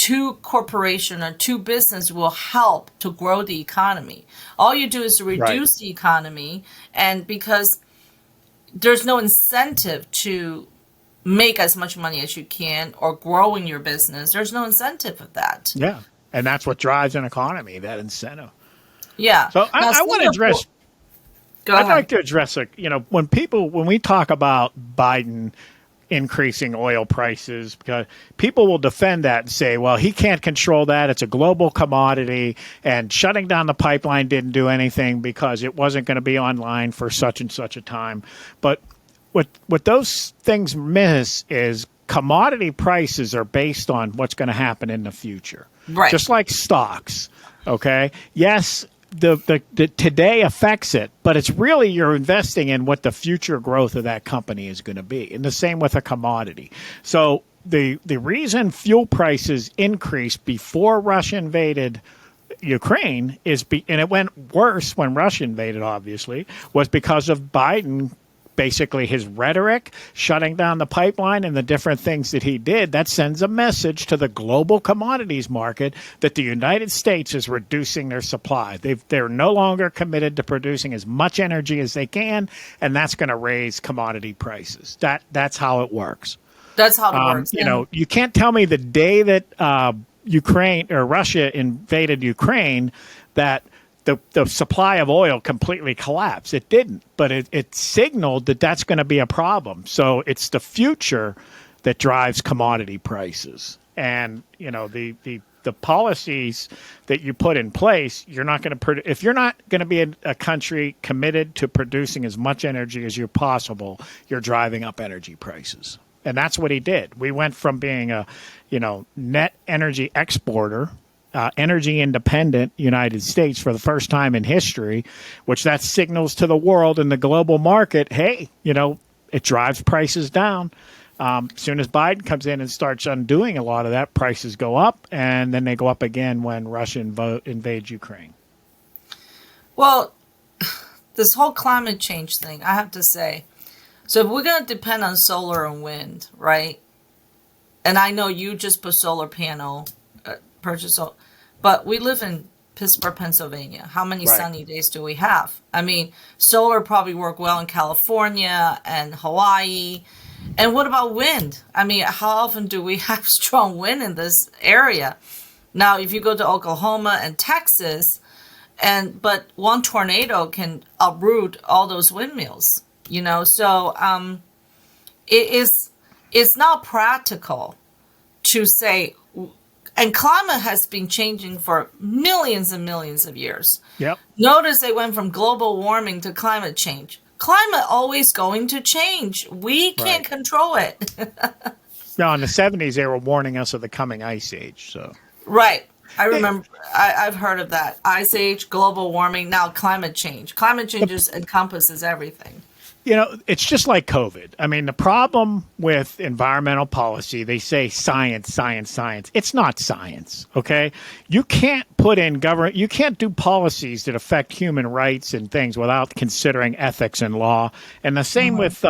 to corporation or to business will help to grow the economy. All you do is to Right. reduce the economy, and because there's no incentive to make as much money as you can or growing your business, there's no incentive of that. Yeah. And that's what drives an economy, that incentive. Yeah. So Now I want to Singapore, address, go I'd ahead. like to address, when we talk about Biden increasing oil prices, because people will defend that and say, well, he can't control that. It's a global commodity, and shutting down the pipeline didn't do anything because it wasn't going to be online for such and such a time. But what those things miss is commodity prices are based on what's going to happen in the future, Right. just like stocks. Okay. Yes, the today affects it, but it's really you're investing in what the future growth of that company is going to be. And the same with a commodity. So the reason fuel prices increased before Russia invaded Ukraine and it went worse when Russia invaded, obviously, was because of Biden, basically his rhetoric, shutting down the pipeline and the different things that he did. That sends a message to the global commodities market that the United States is reducing their supply. They're no longer committed to producing as much energy as they can, and that's going to raise commodity prices. That's how it works. That's how it works. And You can't tell me the day that Ukraine or Russia invaded Ukraine that the supply of oil completely collapsed. It didn't, but it signaled that that's going to be a problem. So it's the future that drives commodity prices. And, the policies that you put in place, you're not going to if you're not going to be a country committed to producing as much energy as you possible, you're driving up energy prices. And that's what he did. We went from being a, net energy exporter, energy independent United States for the first time in history, which that signals to the world and the global market, hey, it drives prices down. As soon as Biden comes in and starts undoing a lot of that, prices go up, and then they go up again when Russia invades Ukraine. well, this whole climate change thing, I have to say. So if we're going to depend on solar and wind, right? And I know you just put solar panel, purchase, but we live in Pittsburgh, Pennsylvania. How many Right. sunny days do we have? I mean, solar probably work well in California and Hawaii. And what about wind? I mean, how often do we have strong wind in this area? Now, if you go to Oklahoma and Texas, but one tornado can uproot all those windmills, So it is it's not practical to say, and climate has been changing for millions and millions of years. Yep. Notice they went from global warming to climate change. Climate always going to change. We can't Right. control it. Now, in the 70s, they were warning us of the coming ice age. So, Right. I remember, I've heard of that. Ice age, global warming, now climate change. Climate change just encompasses everything. It's just like COVID. I mean, the problem with environmental policy, they say science, science, science. It's not science, okay? You can't put in government, you can't do policies that affect human rights and things without considering ethics and law. And the same with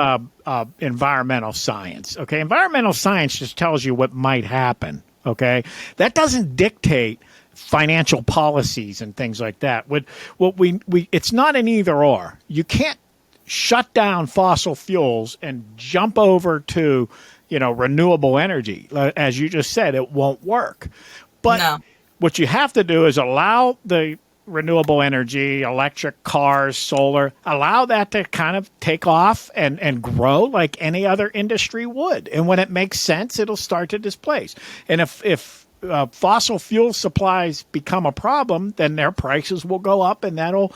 environmental science, okay? Environmental science just tells you what might happen, okay? That doesn't dictate financial policies and things like that. It's not an either or. You can't shut down fossil fuels and jump over to, renewable energy. As you just said, it won't work. But No. what you have to do is allow the renewable energy, electric cars, solar, allow that to kind of take off and grow like any other industry would. And when it makes sense, it'll start to displace. And if fossil fuel supplies become a problem, then their prices will go up, and that'll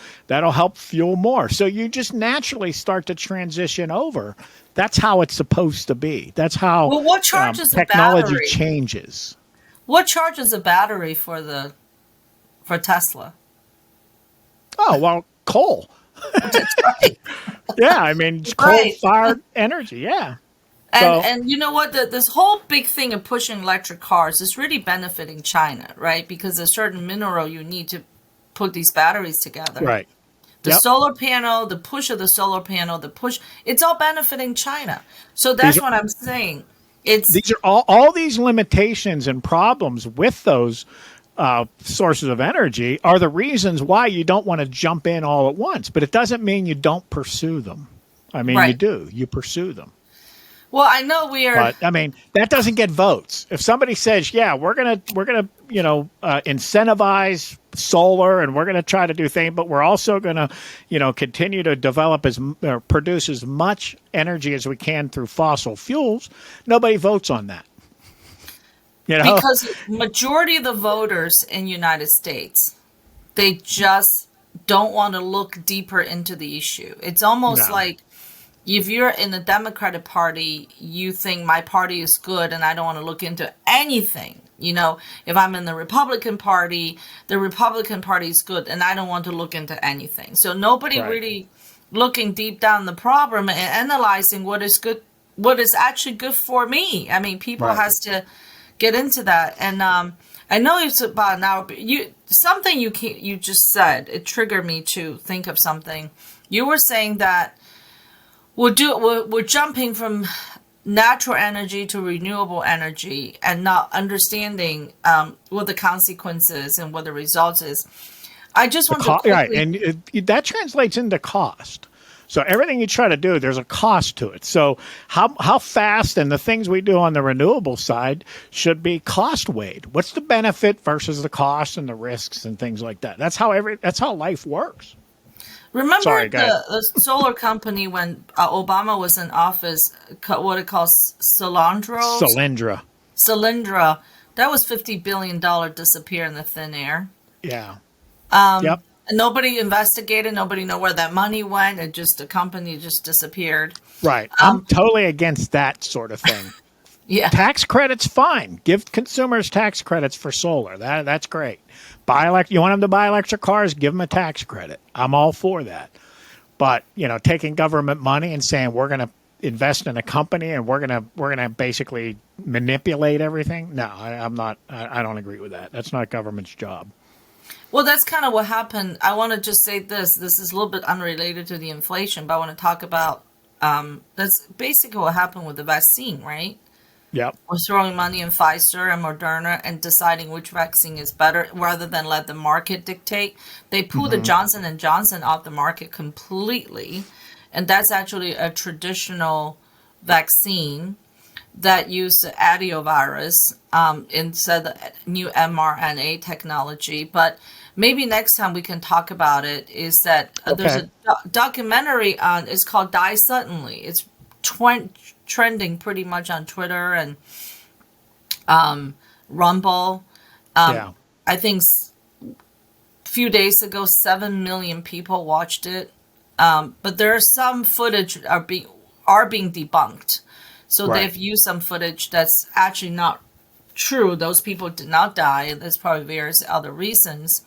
help fuel more. So you just naturally start to transition over. That's how it's supposed to be. That's how Well, what charges a technology battery? changes. What charges a battery for Tesla? Oh, well, coal. That's right. Yeah, I mean, Right. coal-fired energy. Yeah. And you know what? This whole big thing of pushing electric cars is really benefiting China, right? Because there's a certain mineral you need to put these batteries together. Right. The Yep. solar panel, the push of the solar panel, it's all benefiting China. So that's These are- what I'm saying. It's These are all these limitations and problems with those sources of energy are the reasons why you don't want to jump in all at once. But it doesn't mean you don't pursue them. I mean, you right. do. You pursue them. Well, I know we are. But I mean, that doesn't get votes. If somebody says, "Yeah, we're gonna incentivize solar, and we're gonna try to do things, but we're also gonna continue to develop produce as much energy as we can through fossil fuels," nobody votes on that. Because majority of the voters in United States, they just don't want to look deeper into the issue. It's almost No. like if you're in the Democratic Party, you think my party is good and I don't want to look into anything. If I'm in the Republican Party is good and I don't want to look into anything. So nobody Right. really looking deep down the problem and analyzing what is good, what is actually good for me. I mean, people Right. has to get into that. And I know it's about an hour, but you just said, it triggered me to think of something. You were saying that we're jumping from natural energy to renewable energy and not understanding what the consequences and what the results is. I just want to quickly, Right, and that translates into cost. So everything you try to do, there's a cost to it. So how fast, and the things we do on the renewable side should be cost weighed. What's the benefit versus the cost and the risks and things like that? That's how life works. remember Sorry, go ahead. the solar company when Obama was in office, what it calls Solyndra. Solyndra, that was $50 billion disappear in the thin air. Yeah. And Yep. nobody investigated. Nobody know where that money went. The company just disappeared. Right. I'm totally against that sort of thing. Yeah. Tax credits, fine. Give consumers tax credits for solar. That's great. You want them to buy electric cars? Give them a tax credit. I'm all for that. But taking government money and saying we're going to invest in a company and we're gonna basically manipulate everything. No, I'm not. I don't agree with that. That's not government's job. Well, that's kind of what happened. I want to just say this. This is a little bit unrelated to the inflation, but I want to talk about that's basically what happened with the vaccine, right? Yep. We're throwing money in Pfizer and Moderna and deciding which vaccine is better rather than let the market dictate. They pulled the Johnson and Johnson off the market completely, and that's actually a traditional vaccine that used the adenovirus instead of the new mRNA technology. But maybe next time we can talk about it. Is that there's a documentary on? It's called Die Suddenly. It's trending pretty much on Twitter and Rumble. Yeah. I think a few days ago, 7 million people watched it. But there are some footage are being debunked. So Right. they've used some footage that's actually not true. Those people did not die. There's probably various other reasons.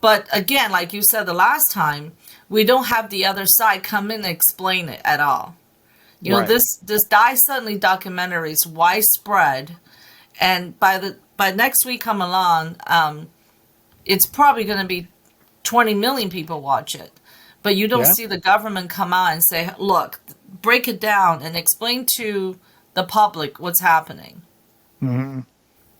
But again, like you said the last time, we don't have the other side come in and explain it at all. You know, Right. this Die Suddenly documentary is widespread, and by next week come along, it's probably going to be 20 million people watch it. But you don't Yeah. see the government come out and say, look, break it down and explain to the public what's happening. Yeah,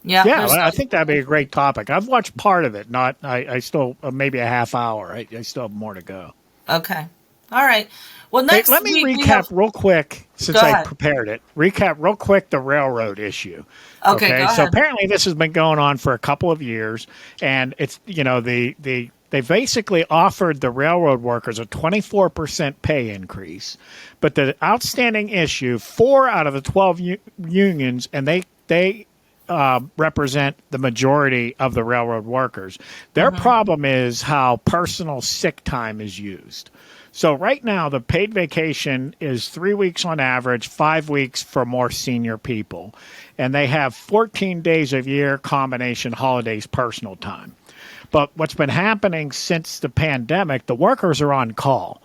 Yeah, there's well, I no. think that'd be a great topic. I've watched part of it. Not, I still maybe a half hour. I still have more to go. Okay. All right. Well, Hey, next let me week we recap have. real quick Go since I ahead. prepared it. Recap real quick the railroad issue. Okay, go Okay, so ahead. apparently this has been going on for a couple of years, and it's they basically offered the railroad workers a 24% pay increase, but the outstanding issue, 4 out of the 12 unions, and they represent the majority of the railroad workers. Their Mm-hmm. problem is how personal sick time is used. So right now, the paid vacation is 3 weeks on average, 5 weeks for more senior people. And they have 14 days a year combination holidays personal time. But what's been happening since the pandemic, the workers are on call.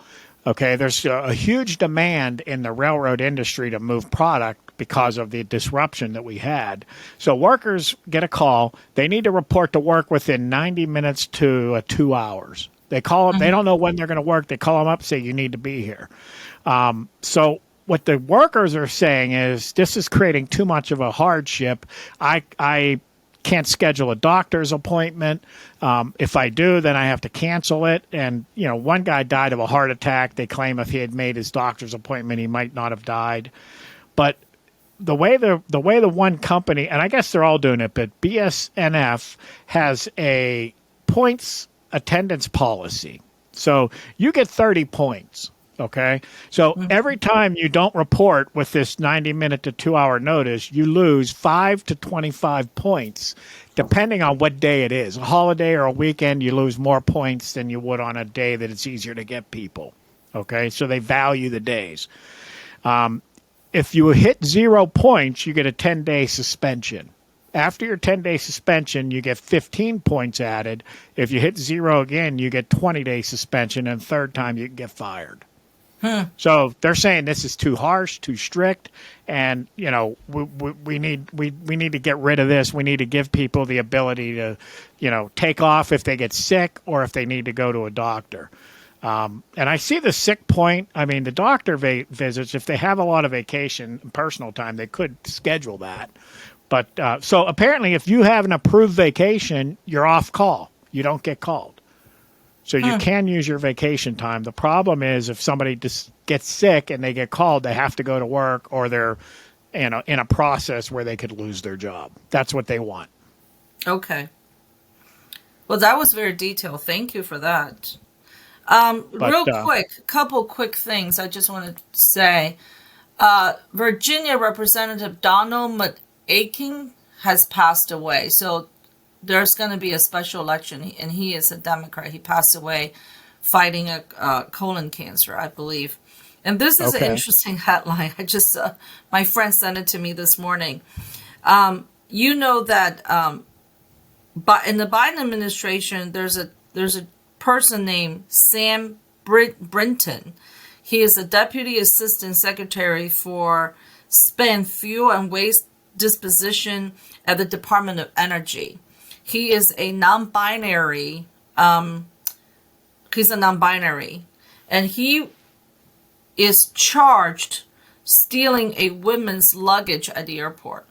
Okay, there's a huge demand in the railroad industry to move product because of the disruption that we had. So workers get a call. They need to report to work within 90 minutes to 2 hours. They call them. They don't know when they're going to work. They call them up, say you need to be here. So what the workers are saying is this is creating too much of a hardship. I can't schedule a doctor's appointment. If I do, then I have to cancel it. And one guy died of a heart attack. They claim if he had made his doctor's appointment, he might not have died. But the way the one company, and I guess they're all doing it, but BSNF has a points attendance policy. So you get 30 points. Okay. So every time you don't report with this 90-minute to 2 hour notice, you lose 5 to 25 points, depending on what day it is. A holiday or a weekend, you lose more points than you would on a day that it's easier to get people. Okay. So they value the days. If you hit 0 points, you get a 10-day suspension. After your 10-day suspension, you get 15 points added. If you hit zero again, you get 20-day suspension, and third time you can get fired. So they're saying this is too harsh, too strict, and we need to get rid of this. We need to give people the ability to, take off if they get sick or if they need to go to a doctor. And I see the sick point. I mean, the doctor visits, if they have a lot of vacation and personal time, they could schedule that. But so apparently, if you have an approved vacation, you're off call. You don't get called. So you can use your vacation time. The problem is if somebody just gets sick and they get called, they have to go to work, or they're in a process where they could lose their job. That's what they want. Okay. Well, that was very detailed. Thank you for that. But Real quick, couple quick things I just want to say. Virginia Representative Donald McAkin has passed away. So there's going to be a special election, and he is a Democrat. He passed away fighting a colon cancer, I believe. And this is an okay, interesting headline. I just my friend sent it to me this morning. You know that, but in the Biden administration, there's a person named Sam Brinton. He is a deputy assistant secretary for spent fuel and waste disposition at the Department of Energy. He is a non-binary. He's a non-binary, and he is charged stealing a woman's luggage at the airport.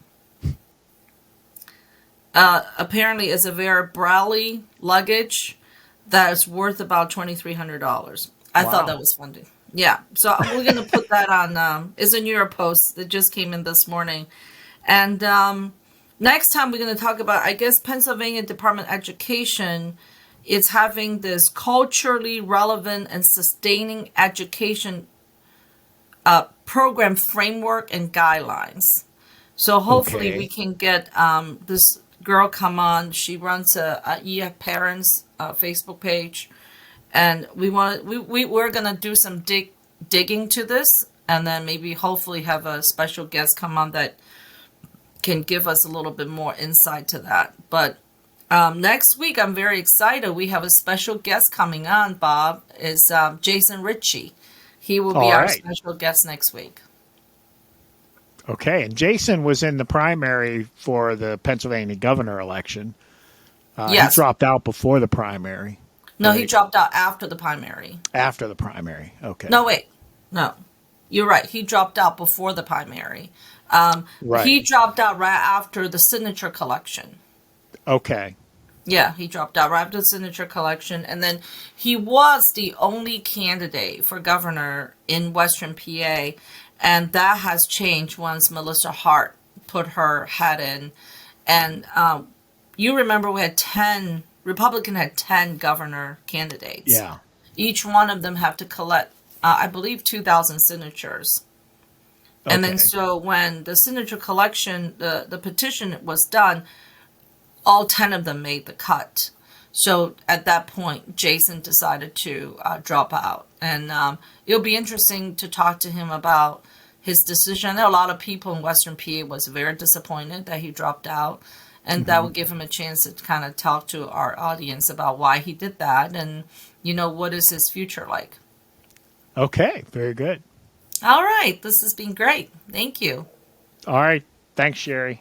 Apparently, it's a very Brawley luggage that is worth about $2,300. I thought that wow. was funny. Yeah, so we're gonna put that on. It's a New York Post that just came in this morning, and next time we're gonna talk about. I guess Pennsylvania Department of Education is having this culturally relevant and sustaining education program framework and guidelines. So hopefully we Okay. can get this girl come on. She runs a EF Parents Facebook page, and we're gonna do some digging to this, and then maybe hopefully have a special guest come on that can give us a little bit more insight to that. But Next week, I'm very excited. We have a special guest coming on, Bob, is Jason Ritchie. He will be All our right. special guest next week. Okay. And Jason was in the primary for the Pennsylvania governor election. He Yes. dropped out before the primary, No, he right? dropped out after the primary. After the primary. Okay. No, wait. No. You're right. He dropped out before the primary. Right. He dropped out right after the signature collection. Okay. Yeah, he dropped out right after the signature collection. And then he was the only candidate for governor in Western PA. And that has changed once Melissa Hart put her hat in. And you remember we had 10, Republican had 10 governor candidates. Yeah. Each one of them have to collect, I believe, 2,000 signatures. And then Okay. so when the signature collection, the petition was done, all 10 of them made the cut. So at that point, Jason decided to drop out. And it'll be interesting to talk to him about his decision. I know a lot of people in Western PA was very disappointed that he dropped out. And that Hmm. will give him a chance to kind of talk to our audience about why he did that and, what is his future like. Okay. Very good. All right. This has been great. Thank you. All right. Thanks, Sherry.